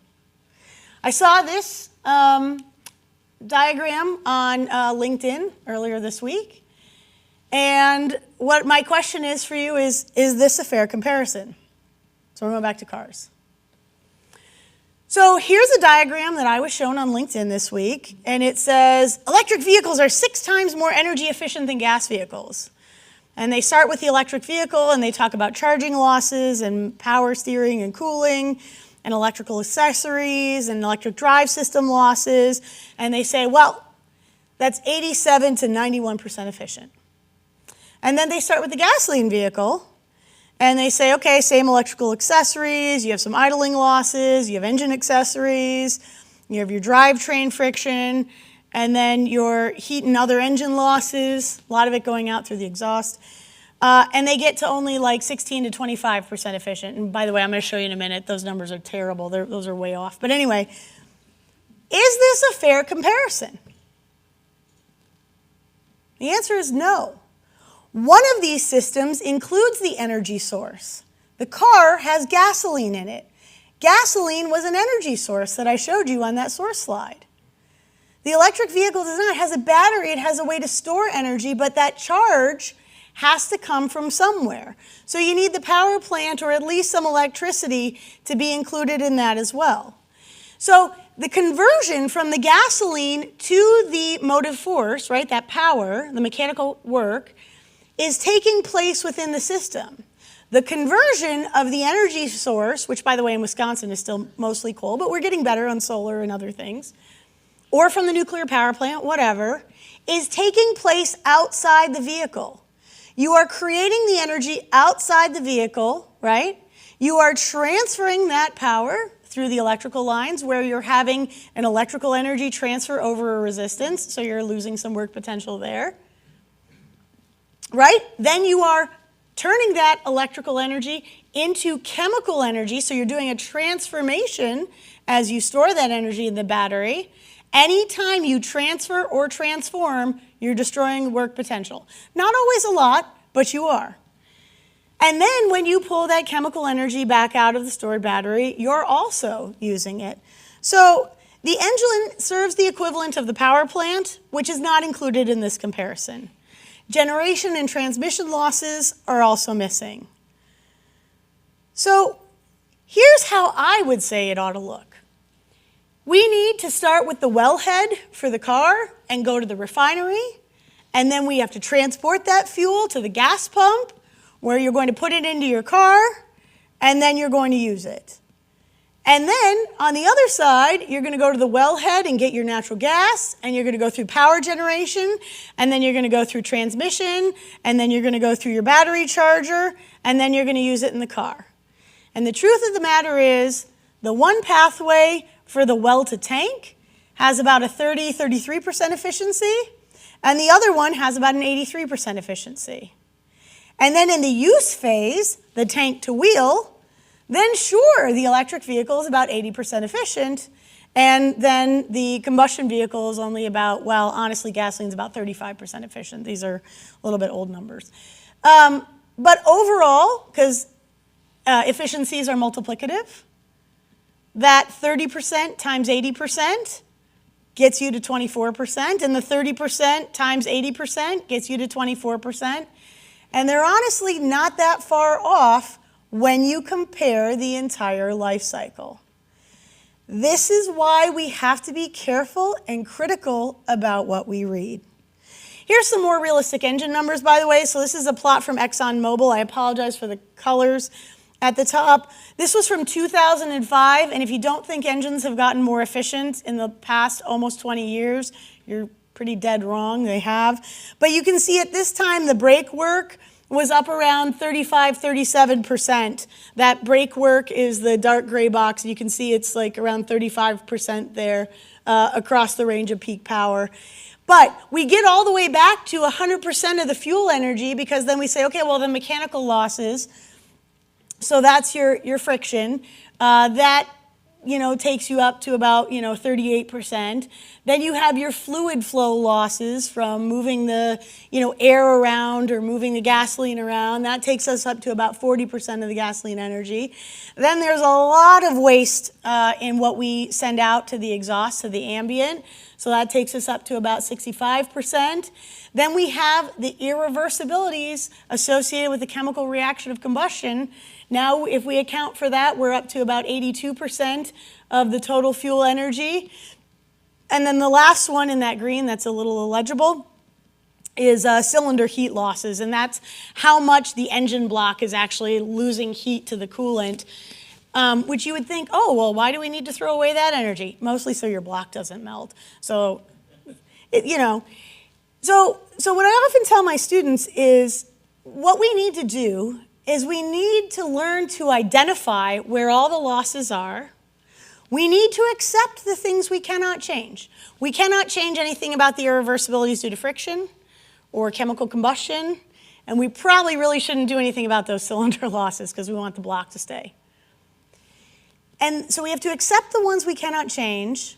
Speaker 3: I saw this diagram on LinkedIn earlier this week, and what my question is for you is this a fair comparison? So we're going back to cars. So here's a diagram that I was shown on LinkedIn this week, and it says electric vehicles are 6 times more energy efficient than gas vehicles. And they start with the electric vehicle, and they talk about charging losses and power steering and cooling and electrical accessories and electric drive system losses. And they say, well, that's 87 to 91% efficient. And then they start with the gasoline vehicle, and they say, okay, same electrical accessories, you have some idling losses, you have engine accessories, you have your drivetrain friction, and then your heat and other engine losses, a lot of it going out through the exhaust. And they get to only like 16 to 25% efficient. And by the way, I'm going to show you in a minute, those numbers are terrible. Those are way off. But anyway, is this a fair comparison? The answer is no. One of these systems includes the energy source. The car has gasoline in it. Gasoline was an energy source that I showed you on that source slide. The electric vehicle does not. It has a battery, it has a way to store energy, but that charge has to come from somewhere. So you need the power plant or at least some electricity to be included in that as well. So the conversion from the gasoline to the motive force, right, that power, the mechanical work, is taking place within the system. The conversion of the energy source, which by the way in Wisconsin is still mostly coal, but we're getting better on solar and other things, or from the nuclear power plant, whatever, is taking place outside the vehicle. You are creating the energy outside the vehicle, right? You are transferring that power through the electrical lines where you're having an electrical energy transfer over a resistance, so you're losing some work potential there, right? Then you are turning that electrical energy into chemical energy, so you're doing a transformation as you store that energy in the battery. Anytime you transfer or transform, you're destroying work potential. Not always a lot, but you are. And then when you pull that chemical energy back out of the stored battery, you're also using it. So the engine serves the equivalent of the power plant, which is not included in this comparison. Generation and transmission losses are also missing. So here's how I would say it ought to look. We need to start with the wellhead for the car and go to the refinery, and then we have to transport that fuel to the gas pump where you're going to put it into your car, and then you're going to use it. And then on the other side, you're going to go to the wellhead and get your natural gas, and you're going to go through power generation, and then you're going to go through transmission, and then you're going to go through your battery charger, and then you're going to use it in the car. And the truth of the matter is, the one pathway for the well to tank has about a 33% efficiency, and the other one has about an 83% efficiency. And then in the use phase, the tank to wheel, then sure, the electric vehicle is about 80% efficient, and then the combustion vehicle is only about, well, honestly, gasoline's about 35% efficient. These are a little bit old numbers. But overall, because efficiencies are multiplicative, that 30% times 80% gets you to 24%, and the 30% times 80% gets you to 24%. And they're honestly not that far off when you compare the entire life cycle. This is why we have to be careful and critical about what we read. Here's some more realistic engine numbers, by the way. So this is a plot from ExxonMobil. I apologize for the colors at the top. This was from 2005, and if you don't think engines have gotten more efficient in the past almost 20 years, you're pretty dead wrong. They have. But you can see at this time the brake work was up around 35-37%. That brake work is the dark gray box. You can see it's like around 35% there across the range of peak power. But we get all the way back to 100% of the fuel energy because then we say, okay, well, the mechanical losses, so that's your friction. That takes you up to about 38%. Then you have your fluid flow losses from moving the air around or moving the gasoline around. That takes us up to about 40% of the gasoline energy. Then there's a lot of waste in what we send out to the exhaust, to the ambient. So that takes us up to about 65%. Then we have the irreversibilities associated with the chemical reaction of combustion. Now, if we account for that, we're up to about 82% of the total fuel energy. And then the last one in that green that's a little illegible is cylinder heat losses, and that's how much the engine block is actually losing heat to the coolant, which you would think, oh, well, why do we need to throw away that energy? Mostly so your block doesn't melt. So, So what I often tell my students is what we need to do is we need to learn to identify where all the losses are. We need to accept the things we cannot change. We cannot change anything about the irreversibilities due to friction or chemical combustion, and we probably really shouldn't do anything about those cylinder losses because we want the block to stay. And so we have to accept the ones we cannot change,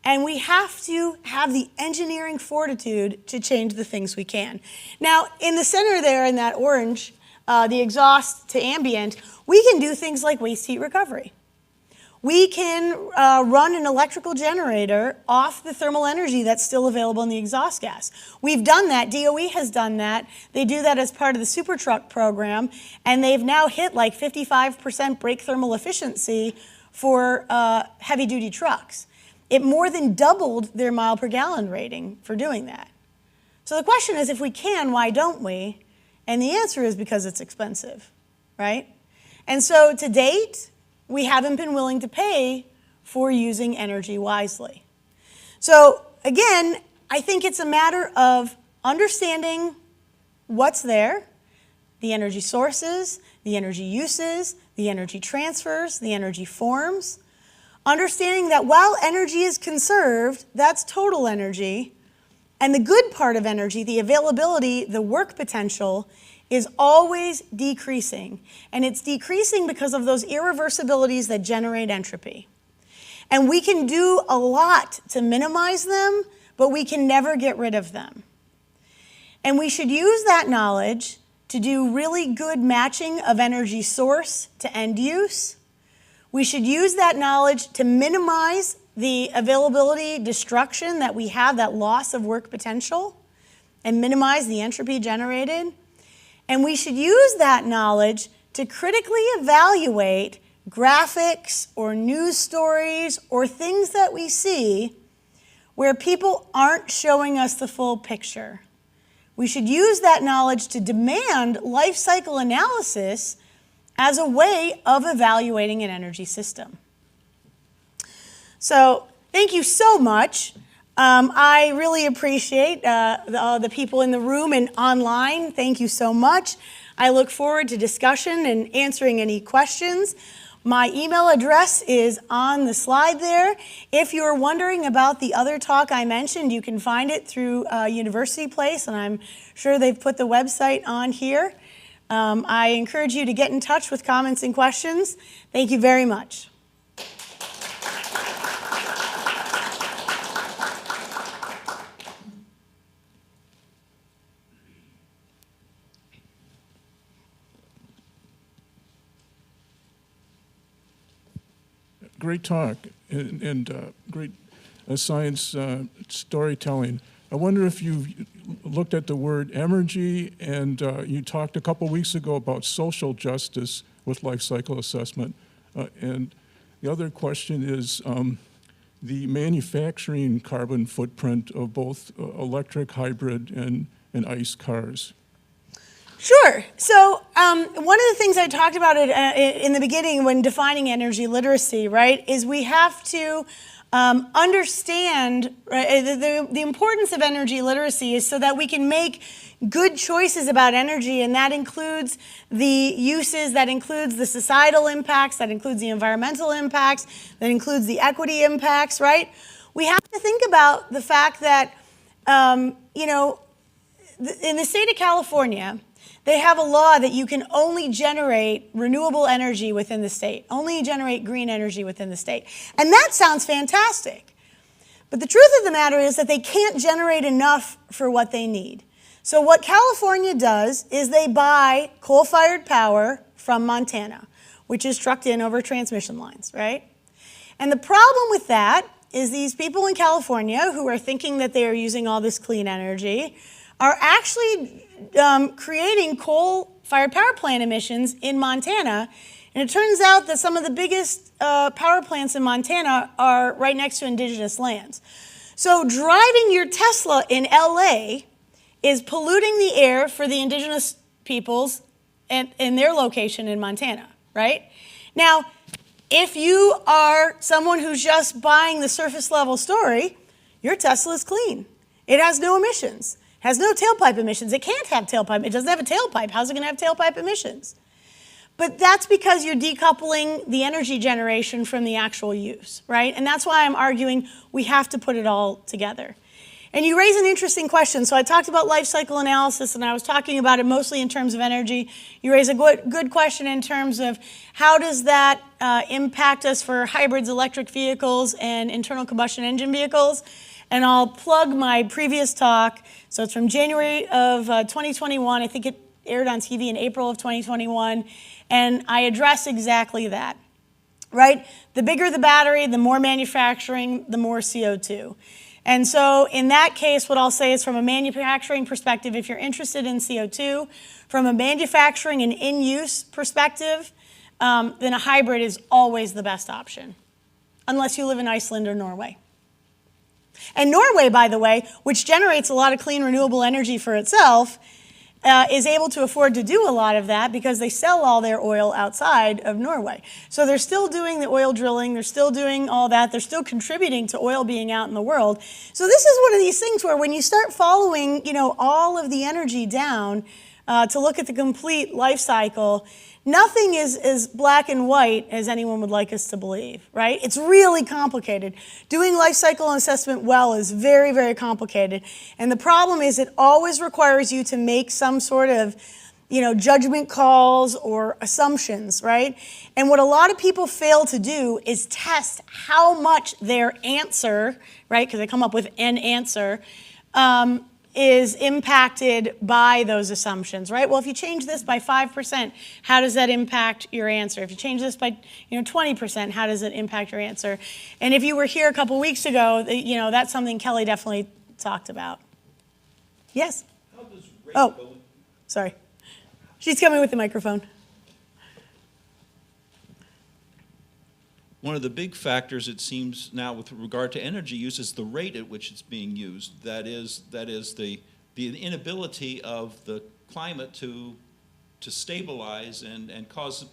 Speaker 3: and we have to have the engineering fortitude to change the things we can. Now, in the center there, in that orange, the exhaust to ambient, we can do things like waste heat recovery. we can run an electrical generator off the thermal energy that's still available in the exhaust gas. We've done that. DOE has done that. They do that as part of the Super Truck program, and they've now hit like 55% brake thermal efficiency for heavy-duty trucks. It more than doubled their mile per gallon rating for doing that. So the question is, if we can, why don't we? And the answer is because it's expensive, right? And so to date, we haven't been willing to pay for using energy wisely. So again, I think it's a matter of understanding what's there, the energy sources, the energy uses, the energy transfers, the energy forms, understanding that while energy is conserved, that's total energy, and the good part of energy, the availability, the work potential, is always decreasing. And it's decreasing because of those irreversibilities that generate entropy. And we can do a lot to minimize them, but we can never get rid of them. And we should use that knowledge to do really good matching of energy source to end use. We should use that knowledge to minimize the availability destruction that we have, that loss of work potential, and minimize the entropy generated. And we should use that knowledge to critically evaluate graphics or news stories or things that we see where people aren't showing us the full picture. We should use that knowledge to demand life cycle analysis as a way of evaluating an energy system. So thank you so much. I really appreciate the people in the room and online. Thank you so much. I look forward to discussion and answering any questions. My email address is on the slide there. If you're wondering about the other talk I mentioned, you can find it through University Place, and I'm sure they've put the website on here. I encourage you to get in touch with comments and questions. Thank you very much.
Speaker 2: Great talk and great science storytelling. I wonder if you've looked at the word emergy, and you talked a couple weeks ago about social justice with life cycle assessment. And the other question is the manufacturing carbon footprint of both electric, hybrid, and ICE cars.
Speaker 3: Sure. So one of the things I talked about in the beginning when defining energy literacy, right, is we have to understand, right, the importance of energy literacy is so that we can make good choices about energy, and that includes the uses, that includes the societal impacts, that includes the environmental impacts, that includes the equity impacts, right? We have to think about the fact that, you know, in the state of California, they have a law that you can only generate renewable energy within the state, only generate green energy within the state. And that sounds fantastic. But the truth of the matter is that they can't generate enough for what they need. So what California does is they buy coal-fired power from Montana, which is trucked in over transmission lines, right? And the problem with that is these people in California who are thinking that they are using all this clean energy are actually creating coal-fired power plant emissions in Montana. And it turns out that some of the biggest power plants in Montana are right next to indigenous lands. So driving your Tesla in LA is polluting the air for the indigenous peoples in their location in Montana, right? Now, if you are someone who's just buying the surface level story, your Tesla is clean. It has no emissions. Has no tailpipe emissions. It can't have tailpipe. It doesn't have a tailpipe. How's it going to have tailpipe emissions? But that's because you're decoupling the energy generation from the actual use, right? And that's why I'm arguing we have to put it all together. And you raise an interesting question. So I talked about life cycle analysis, and I was talking about it mostly in terms of energy. You raise a good question in terms of how does that impact us for hybrids, electric vehicles, and internal combustion engine vehicles? And I'll plug my previous talk. So it's from January of 2021. I think it aired on TV in April of 2021. And I address exactly that. right? The bigger the battery, the more manufacturing, the more CO2. And so in that case, what I'll say is from a manufacturing perspective, if you're interested in CO2, from a manufacturing and in-use perspective, then a hybrid is always the best option, unless you live in Iceland or Norway. And Norway, by the way, which generates a lot of clean renewable energy for itself, is able to afford to do a lot of that because they sell all their oil outside of Norway. So they're still doing the oil drilling, they're still doing all that, they're still contributing to oil being out in the world. So this is one of these things where when you start following, all of the energy down to look at the complete life cycle, nothing is as black and white as anyone would like us to believe, right? It's really complicated. Doing life cycle assessment well is very, very complicated. And the problem is it always requires you to make some sort of, judgment calls or assumptions, right? And what a lot of people fail to do is test how much their answer, right, because they come up with an answer, is impacted by those assumptions, right? Well, if you change this by 5%, how does that impact your answer? If you change this by 20%, how does it impact your answer? And if you were here a couple weeks ago, that's something Kelly definitely talked about. Yes?
Speaker 4: How does rate
Speaker 3: Oh,
Speaker 4: go?
Speaker 3: sorry. She's coming with the microphone.
Speaker 4: One of the big factors, it seems now, with regard to energy use is the rate at which it's being used. That is the inability of the climate to stabilize and cause.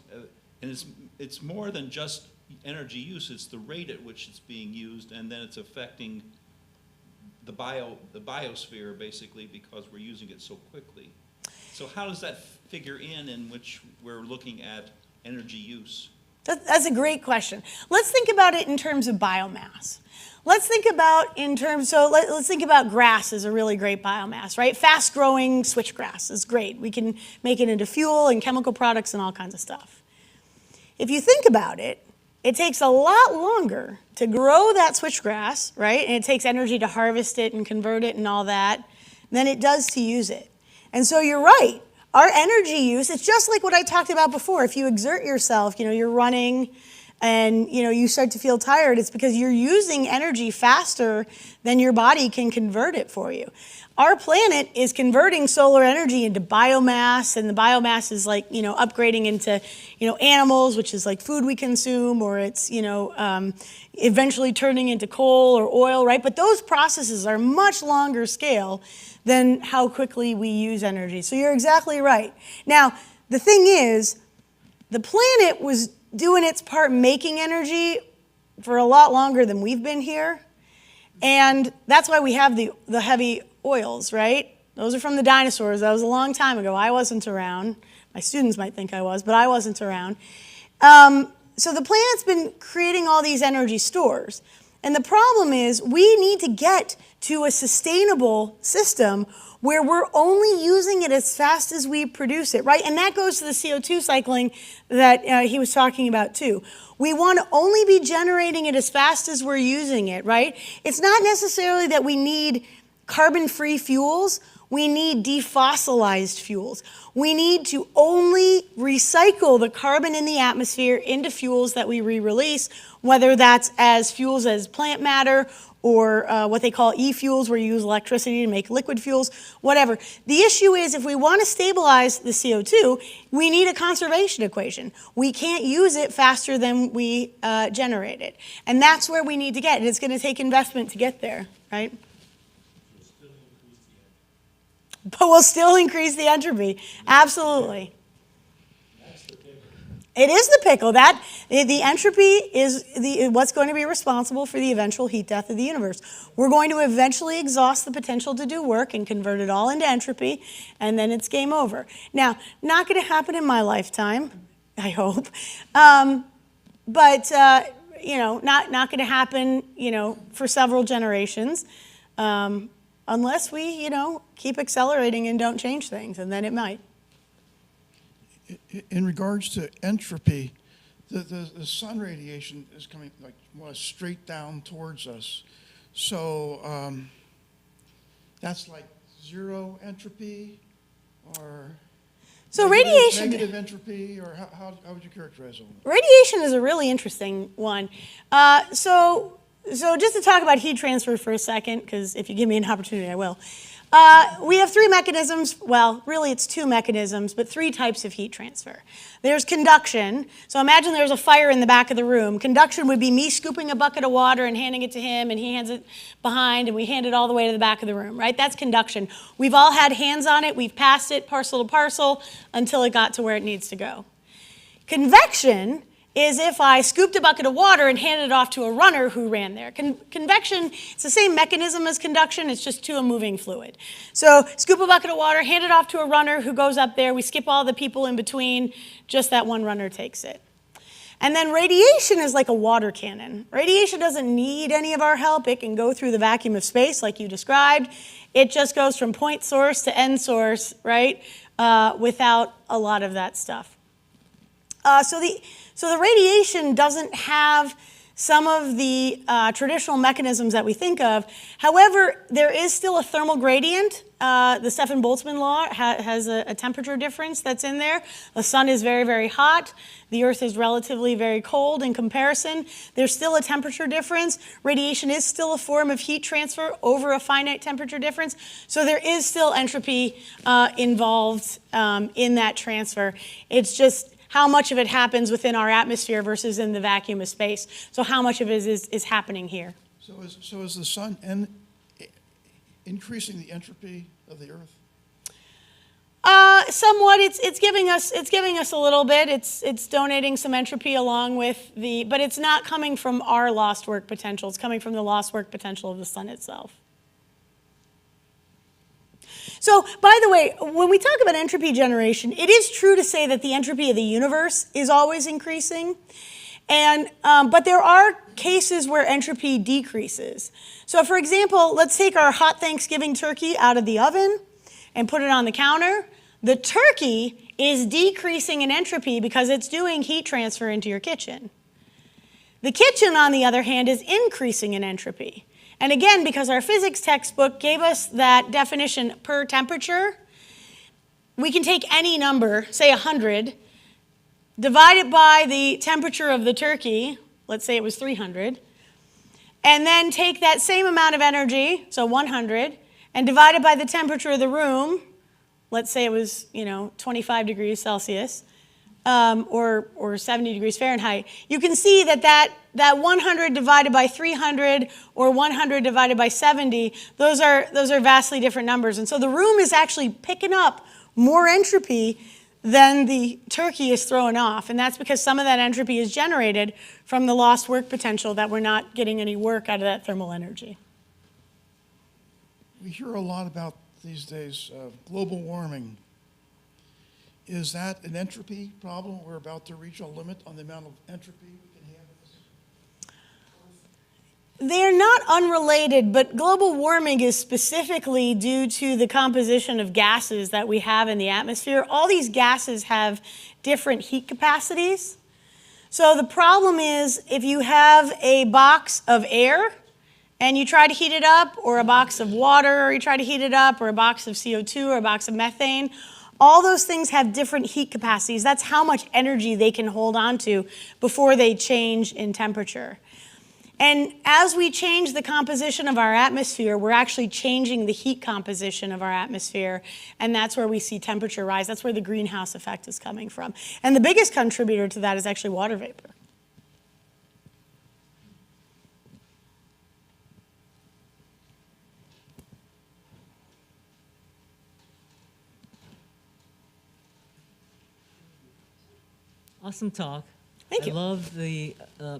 Speaker 4: And it's more than just energy use. It's the rate at which it's being used, and then it's affecting the biosphere basically because we're using it so quickly. So how does that figure in which we're looking at energy use?
Speaker 3: That's a great question. Let's think about it in terms of biomass. Let's think about let's think about grass as a really great biomass, right? Fast-growing switchgrass is great. We can make it into fuel and chemical products and all kinds of stuff. If you think about it, it takes a lot longer to grow that switchgrass, right? And it takes energy to harvest it and convert it and all that than it does to use it. And so you're right. Our energy use, it's just like what I talked about before. If you exert yourself, you're running and, you start to feel tired, it's because you're using energy faster than your body can convert it for you. Our planet is converting solar energy into biomass, and the biomass is like, upgrading into, animals, which is like food we consume, or it's, eventually turning into coal or oil, right? But those processes are much longer scale than how quickly we use energy. So you're exactly right. Now, the thing is, the planet was doing its part making energy for a lot longer than we've been here. And that's why we have the heavy oils, right? Those are from the dinosaurs. That was a long time ago. I wasn't around. My students might think I was, but I wasn't around. So the planet's been creating all these energy stores. And the problem is we need to get to a sustainable system where we're only using it as fast as we produce it, right? And that goes to the CO2 cycling that he was talking about too. We want to only be generating it as fast as we're using it, right? It's not necessarily that we need carbon-free fuels. We need defossilized fuels. We need to only recycle the carbon in the atmosphere into fuels that we re-release, whether that's as fuels as plant matter or what they call e-fuels, where you use electricity to make liquid fuels, whatever. The issue is if we want to stabilize the CO2, we need a conservation equation. We can't use it faster than we generate it. And that's where we need to get. And it's going to take investment to get there, right? But we'll still increase the entropy. Absolutely. It is the pickle. The entropy is what's going to be responsible for the eventual heat death of the universe. We're going to eventually exhaust the potential to do work and convert it all into entropy, and then it's game over. Now, not going to happen in my lifetime, I hope, but not going to happen, for several generations. Unless we, keep accelerating and don't change things, and then it might.
Speaker 5: In regards to entropy, the sun radiation is coming straight down towards us. So that's like zero entropy, or?
Speaker 3: So
Speaker 5: Negative-
Speaker 3: radiation.
Speaker 5: Negative entropy, or how would you characterize it?
Speaker 3: Radiation is a really interesting one. So just to talk about heat transfer for a second, because if you give me an opportunity, I will. We have three mechanisms. Well, really it's two mechanisms, but three types of heat transfer. There's conduction. So imagine there's a fire in the back of the room. Conduction would be me scooping a bucket of water and handing it to him, and he hands it behind, and we hand it all the way to the back of the room, right? That's conduction. We've all had hands on it. We've passed it parcel to parcel until it got to where it needs to go. Convection is if I scooped a bucket of water and handed it off to a runner who ran there. Convection, it's the same mechanism as conduction, it's just to a moving fluid. So scoop a bucket of water, hand it off to a runner who goes up there, we skip all the people in between, just that one runner takes it. And then radiation is like a water cannon. Radiation doesn't need any of our help. It can go through the vacuum of space like you described. It just goes from point source to end source, right, without a lot of that stuff. So the radiation doesn't have some of the traditional mechanisms that we think of. However, there is still a thermal gradient. The Stefan-Boltzmann law has a temperature difference that's in there. The sun is very, very hot. The earth is relatively very cold in comparison. There's still a temperature difference. Radiation is still a form of heat transfer over a finite temperature difference. So there is still entropy involved in that transfer. It's just how much of it happens within our atmosphere versus in the vacuum of space. So how much of it is happening here?
Speaker 5: So is the sun increasing the entropy of the Earth?
Speaker 3: Somewhat. It's giving us a little bit. It's donating some entropy along with but it's not coming from our lost work potential. It's coming from the lost work potential of the sun itself. So, by the way, when we talk about entropy generation, it is true to say that the entropy of the universe is always increasing. But there are cases where entropy decreases. So, for example, let's take our hot Thanksgiving turkey out of the oven and put it on the counter. The turkey is decreasing in entropy because it's doing heat transfer into your kitchen. The kitchen, on the other hand, is increasing in entropy. And again, because our physics textbook gave us that definition per temperature, we can take any number, say 100, divide it by the temperature of the turkey, let's say it was 300, and then take that same amount of energy, so 100, and divide it by the temperature of the room, let's say it was, 25 degrees Celsius, or 70 degrees Fahrenheit, you can see that 100 divided by 300 or 100 divided by 70, those are vastly different numbers. And so the room is actually picking up more entropy than the turkey is throwing off. And that's because some of that entropy is generated from the lost work potential that we're not getting any work out of that thermal energy.
Speaker 5: We hear a lot about these days global warming. Is that an entropy problem? We're about to reach a limit on the amount of entropy we can have in this.
Speaker 3: They're not unrelated, but global warming is specifically due to the composition of gases that we have in the atmosphere. All these gases have different heat capacities. So the problem is if you have a box of air and you try to heat it up, or a box of water, or you try to heat it up, or a box of CO2, or a box of methane, all those things have different heat capacities. That's how much energy they can hold on to before they change in temperature. And as we change the composition of our atmosphere, we're actually changing the heat composition of our atmosphere, and that's where we see temperature rise. That's where the greenhouse effect is coming from. And the biggest contributor to that is actually water vapor.
Speaker 6: Awesome talk.
Speaker 3: Thank you.
Speaker 6: I love the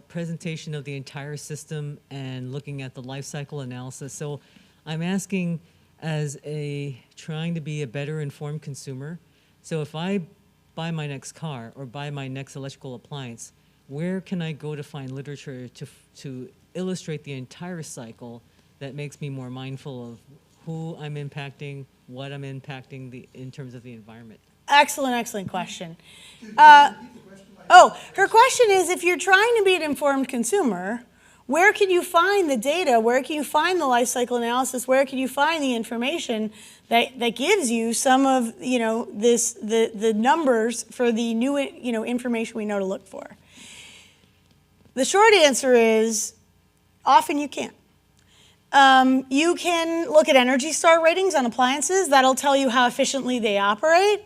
Speaker 6: presentation of the entire system and looking at the life cycle analysis. So I'm asking, as trying to be a better informed consumer, so if I buy my next car or buy my next electrical appliance, where can I go to find literature to illustrate the entire cycle that makes me more mindful of who I'm impacting, what I'm impacting in terms of the environment?
Speaker 3: Excellent question. Her question is, if you're trying to be an informed consumer, Where can you find the data? Where can you find the life cycle analysis? Where can you find the information that gives you some of, the numbers for the new, information we know to look for? The short answer is often you can't. You can look at Energy Star ratings on appliances. That'll tell you how efficiently they operate.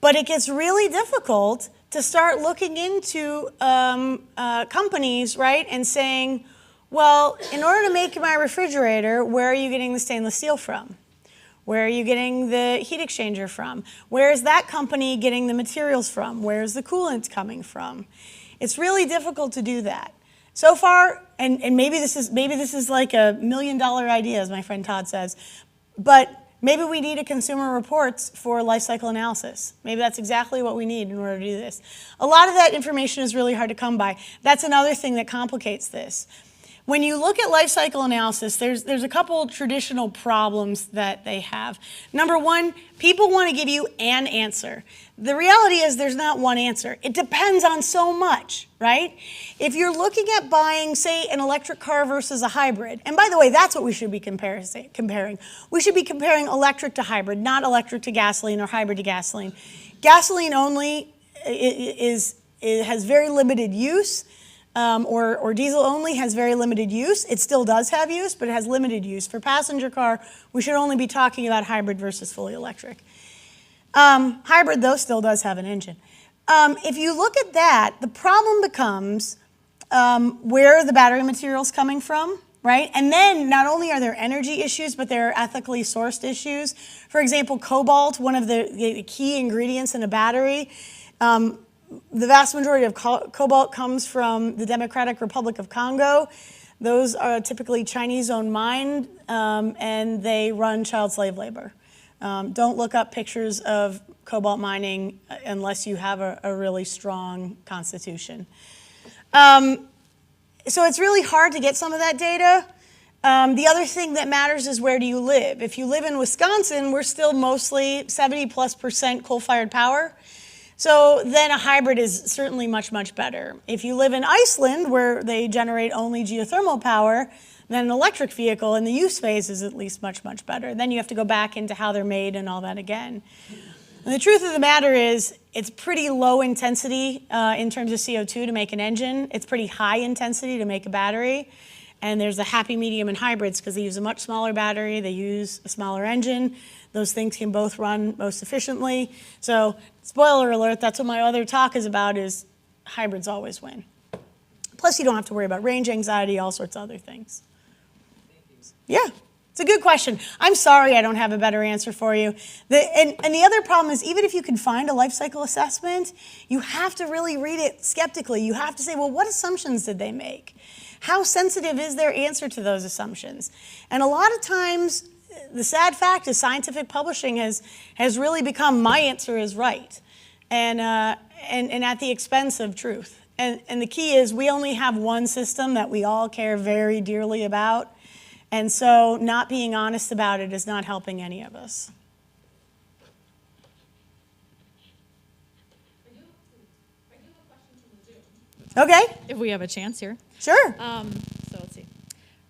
Speaker 3: But it gets really difficult to start looking into companies, right, and saying, well, in order to make my refrigerator, where are you getting the stainless steel from? Where are you getting the heat exchanger from? Where is that company getting the materials from? Where is the coolant coming from? It's really difficult to do that. So far, and maybe this is like $1 million idea, as my friend Todd says, but maybe we need a Consumer Reports for life cycle analysis. Maybe that's exactly what we need in order to do this. A lot of that information is really hard to come by. That's another thing that complicates this. When you look at life cycle analysis, there's a couple traditional problems that they have. Number one, people want to give you an answer. The reality is there's not one answer. It depends on so much, right? If you're looking at buying, say, an electric car versus a hybrid, and by the way, that's what we should be comparing. We should be comparing electric to hybrid, not electric to gasoline or hybrid to gasoline. Gasoline only has very limited use. Or diesel only has very limited use. It still does have use, but it has limited use. For passenger car, we should only be talking about hybrid versus fully electric. Hybrid, though, still does have an engine. If you look at that, the problem becomes where are the battery materials coming from, right? And then not only are there energy issues, but there are ethically sourced issues. For example, cobalt, one of the key ingredients in a battery, the vast majority of cobalt comes from the Democratic Republic of Congo. Those are typically Chinese-owned mines, and they run child slave labor. Don't look up pictures of cobalt mining unless you have a really strong constitution. So it's really hard to get some of that data. The other thing that matters is where do you live? If you live in Wisconsin, we're still mostly 70+% coal-fired power. So then a hybrid is certainly much, much better. If you live in Iceland, where they generate only geothermal power, then an electric vehicle in the use phase is at least much, much better. Then you have to go back into how they're made and all that again. And the truth of the matter is it's pretty low intensity in terms of CO2 to make an engine. It's pretty high intensity to make a battery. And there's a happy medium in hybrids because they use a much smaller battery, they use a smaller engine. Those things can both run most efficiently. So, spoiler alert, that's what my other talk is about, is hybrids always win. Plus, you don't have to worry about range anxiety, all sorts of other things. Yeah, it's a good question. I'm sorry I don't have a better answer for you. And the other problem is, even if you can find a life cycle assessment, you have to really read it skeptically. You have to say, well, what assumptions did they make? How sensitive is their answer to those assumptions? And a lot of times, the sad fact is scientific publishing has really become my answer is right, and at the expense of truth. And the key is we only have one system that we all care very dearly about, and so not being honest about it is not helping any of us. Okay,
Speaker 1: If we have a chance here.
Speaker 3: sure.
Speaker 1: So let's see.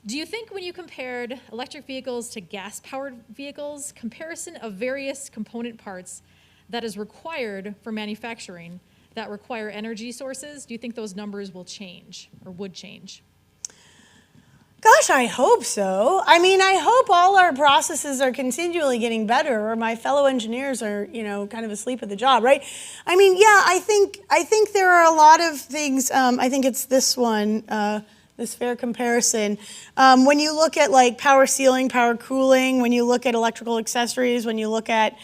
Speaker 1: Do you think when you compared electric vehicles to gas-powered vehicles, comparison of various component parts that is required for manufacturing that require energy sources, do you think those numbers will change or would change?
Speaker 3: Gosh, I hope so. I mean, I hope all our processes are continually getting better, or my fellow engineers are, kind of asleep at the job, right? I mean, yeah, I think there are a lot of things. I think it's this one, this fair comparison. When you look at like power sealing, power cooling, when you look at electrical accessories, when you look at,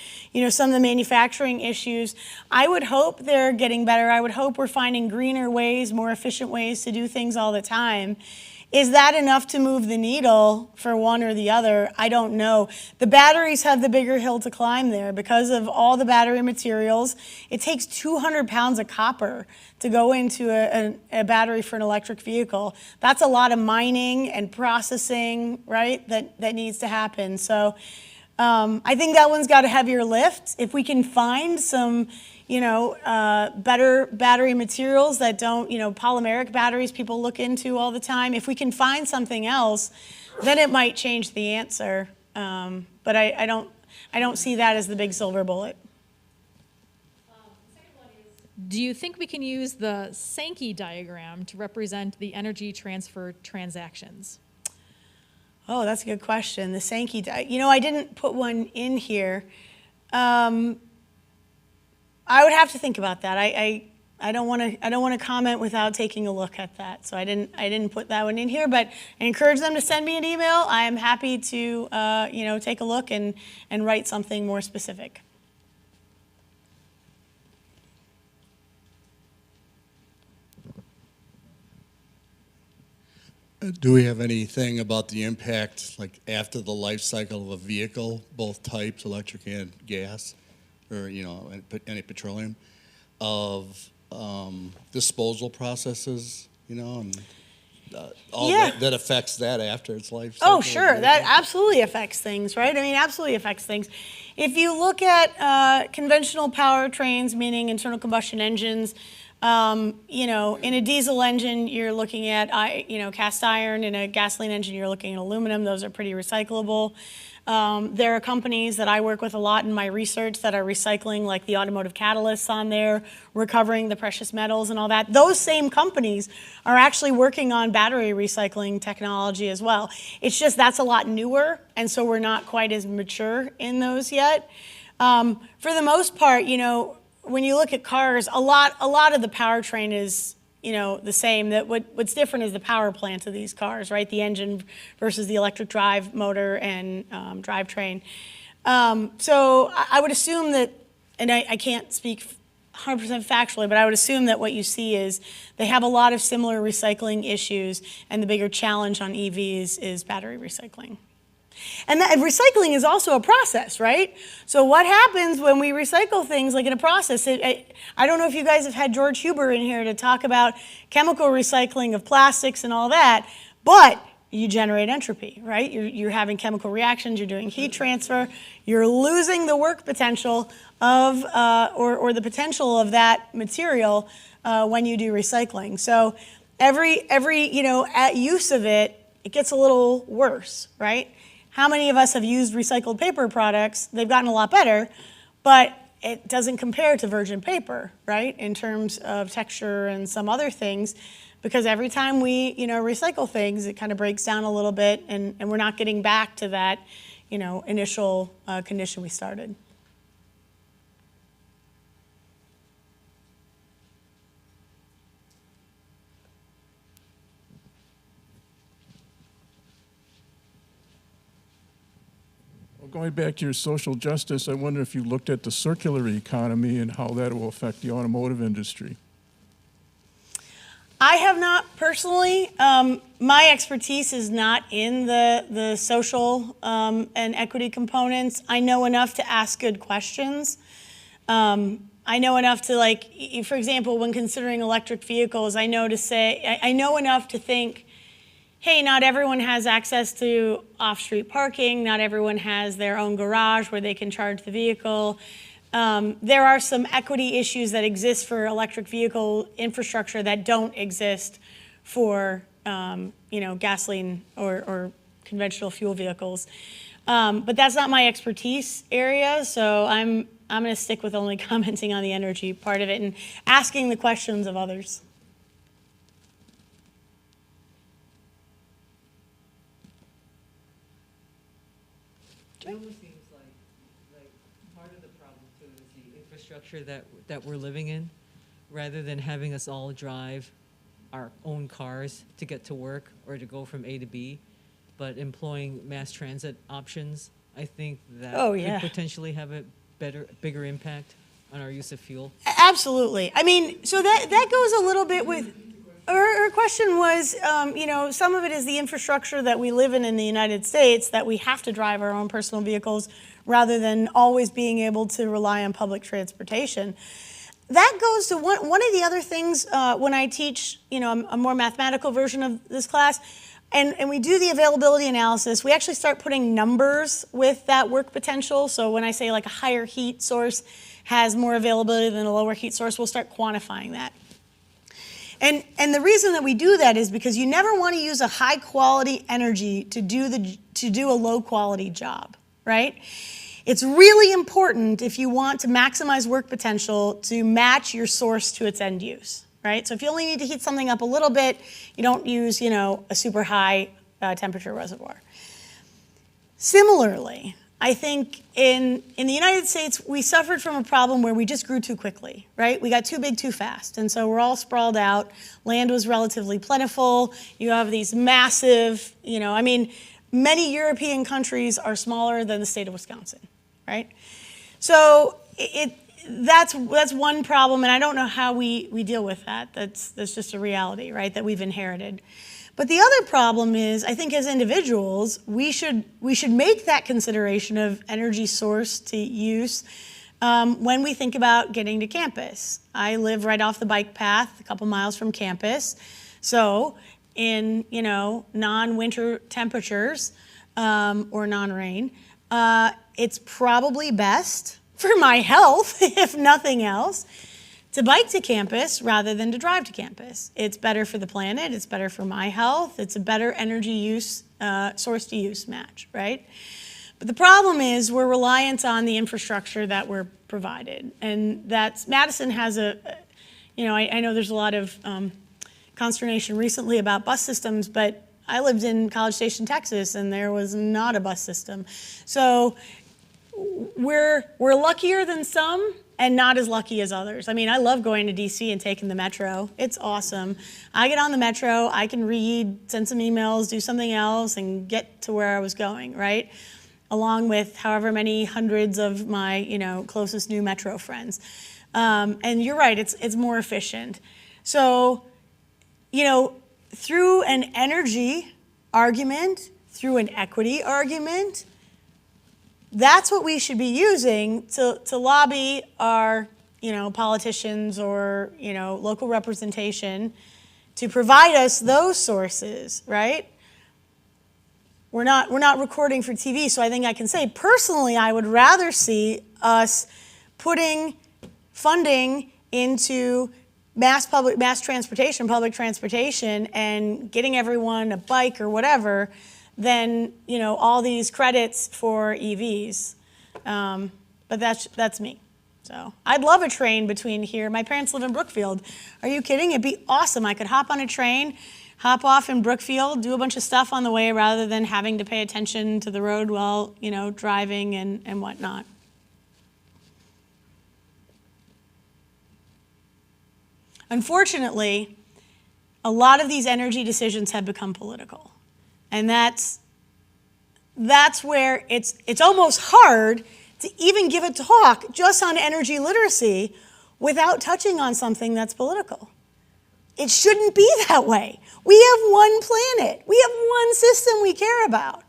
Speaker 3: some of the manufacturing issues, I would hope they're getting better. I would hope we're finding greener ways, more efficient ways to do things all the time. Is that enough to move the needle for one or the other? I don't know. The batteries have the bigger hill to climb there because of all the battery materials. It takes 200 pounds of copper to go into a battery for an electric vehicle. That's a lot of mining and processing, right, that needs to happen. So I think that one's got a heavier lift. If we can find some better battery materials that don't, polymeric batteries people look into all the time. If we can find something else, then it might change the answer. But I don't see that as the big silver bullet.
Speaker 1: Do you think we can use the Sankey diagram to represent the energy transfer transactions?
Speaker 3: Oh, that's a good question. The Sankey, I didn't put one in here. I would have to think about that. I don't want to comment without taking a look at that. So I didn't put that one in here, but I encourage them to send me an email. I am happy to take a look and write something more specific.
Speaker 7: Do we have anything about the impact, like after the life cycle of a vehicle, both types, electric and gas, or any petroleum, of disposal processes, and all
Speaker 3: Yeah.
Speaker 7: that affects that after its life cycle?
Speaker 3: Oh, sure. That absolutely affects things, right? I mean, absolutely affects things. If you look at conventional powertrains, meaning internal combustion engines, in a diesel engine, you're looking at, cast iron. In a gasoline engine, you're looking at aluminum. Those are pretty recyclable. There are companies that I work with a lot in my research that are recycling, like the automotive catalysts on there, recovering the precious metals and all that. Those same companies are actually working on battery recycling technology as well. It's just that's a lot newer, and so we're not quite as mature in those yet. For the most part, when you look at cars, a lot of the powertrain is, the same. That what's different is the power plant of these cars, right? The engine versus the electric drive motor and drivetrain. So I would assume that, and I can't speak 100% factually, but I would assume that what you see is they have a lot of similar recycling issues, and the bigger challenge on EVs is battery recycling. And that recycling is also a process, right? So what happens when we recycle things like in a process? I don't know if you guys have had George Huber in here to talk about chemical recycling of plastics and all that, but you generate entropy, right? You're having chemical reactions, you're doing heat transfer, you're losing the work potential of, or the potential of that material when you do recycling. So every use of it gets a little worse, right? How many of us have used recycled paper products? They've gotten a lot better, but it doesn't compare to virgin paper, right? In terms of texture and some other things, because every time we, recycle things, it kind of breaks down a little bit, and we're not getting back to that, initial condition we started.
Speaker 2: Going back to your social justice, I wonder if you looked at the circular economy and how that will affect the automotive industry.
Speaker 3: I have not personally. My expertise is not in the social and equity components. I know enough to ask good questions. I know enough to, for example, when considering electric vehicles, I know enough to think, hey, not everyone has access to off-street parking. Not everyone has their own garage where they can charge the vehicle. There are some equity issues that exist for electric vehicle infrastructure that don't exist for, gasoline or conventional fuel vehicles. But that's not my expertise area, so I'm going to stick with only commenting on the energy part of it and asking the questions of others.
Speaker 6: It almost seems like part of the problem too is the infrastructure that we're living in, rather than having us all drive our own cars to get to work or to go from A to B, but employing mass transit options. I think that
Speaker 3: Oh, yeah.
Speaker 6: could potentially have a bigger impact on our use of fuel.
Speaker 3: Absolutely. I mean, so that goes a little bit with, her question was, some of it is the infrastructure that we live in the United States, that we have to drive our own personal vehicles rather than always being able to rely on public transportation. that goes to one of the other things when I teach, a more mathematical version of this class, and we do the availability analysis, we actually start putting numbers with that work potential. So when I say like a higher heat source has more availability than a lower heat source, we'll start quantifying that. And the reason that we do that is because you never want to use a high quality energy to do a low quality job, right? It's really important if you want to maximize work potential to match your source to its end use, right? So if you only need to heat something up a little bit, you don't use, a super high temperature reservoir. Similarly, I think in the United States, we suffered from a problem where we just grew too quickly, right? We got too big too fast. And so we're all sprawled out. Land was relatively plentiful. You have these massive, many European countries are smaller than the state of Wisconsin, right? So that's one problem, and I don't know how we deal with that. That's just a reality, right, that we've inherited. But the other problem is, I think as individuals, we should make that consideration of energy source to use when we think about getting to campus. I live right off the bike path, a couple miles from campus. So in, non-winter temperatures or non-rain, it's probably best for my health, if nothing else, to bike to campus rather than to drive to campus. It's better for the planet, it's better for my health, it's a better energy use, source to use match, right? But the problem is we're reliant on the infrastructure that we're provided. And Madison has I know there's a lot of consternation recently about bus systems, but I lived in College Station, Texas, and there was not a bus system. So we're luckier than some and not as lucky as others. I mean, I love going to DC and taking the metro. It's awesome. I get on the metro, I can read, send some emails, do something else, and get to where I was going, right? Along with however many hundreds of my, closest new metro friends. And you're right, it's more efficient. So, through an energy argument, through an equity argument, that's what we should be using to lobby our, politicians or, local representation to provide us those sources, right? We're not recording for TV, so I think I can say, personally, I would rather see us putting funding into public transportation, and getting everyone a bike or whatever, than all these credits for EVs. But that's me. So I'd love a train between here. My parents live in Brookfield. Are you kidding? It'd be awesome. I could hop on a train, hop off in Brookfield, do a bunch of stuff on the way rather than having to pay attention to the road while driving and whatnot. Unfortunately, a lot of these energy decisions have become political. And that's where it's almost hard to even give a talk just on energy literacy without touching on something that's political. It shouldn't be that way. We have one planet. We have one system we care about.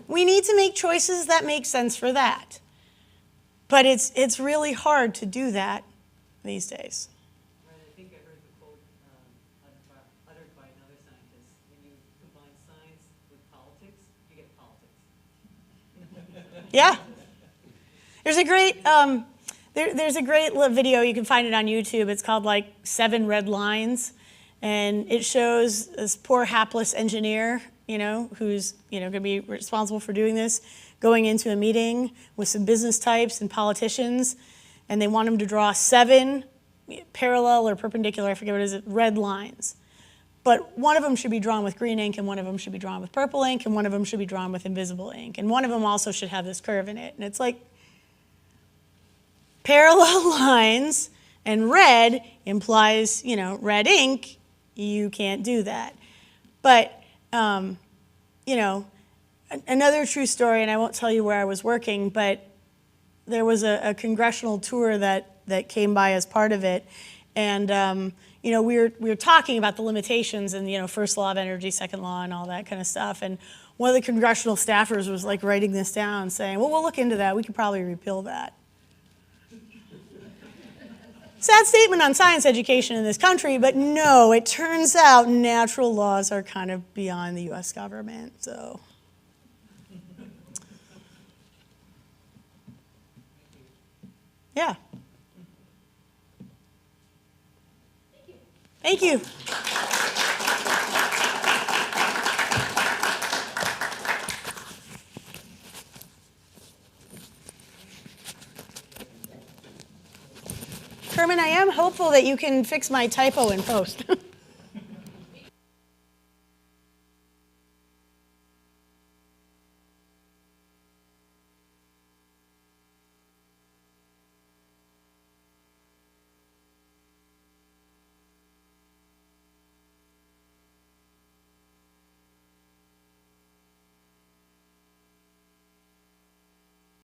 Speaker 3: We need to make choices that make sense for that. But it's really hard to do that these days.
Speaker 6: Right, I think I heard the quote uttered by another scientist: when you combine science with politics, you get politics.
Speaker 3: Yeah. There's a great video, you can find it on YouTube. It's called 7 Red Lines. And it shows this poor hapless engineer, who's, going to be responsible for doing this, going into a meeting with some business types and politicians. And they want him to draw 7 parallel or perpendicular, I forget what it is, red lines. But one of them should be drawn with green ink, and one of them should be drawn with purple ink, and one of them should be drawn with invisible ink. And one of them also should have this curve in it. And it's parallel lines, and red implies, red ink. You can't do that. But, another true story, and I won't tell you where I was working, but there was a congressional tour that came by as part of it. And, we were talking about the limitations and, first law of energy, second law, and all that kind of stuff. And one of the congressional staffers was writing this down, saying, well, we'll look into that. We could probably repeal that. Sad statement on science education in this country, but no, it turns out natural laws are kind of beyond the US government, so. Yeah. Thank you. Kerman, I am hopeful that you can fix my typo in post.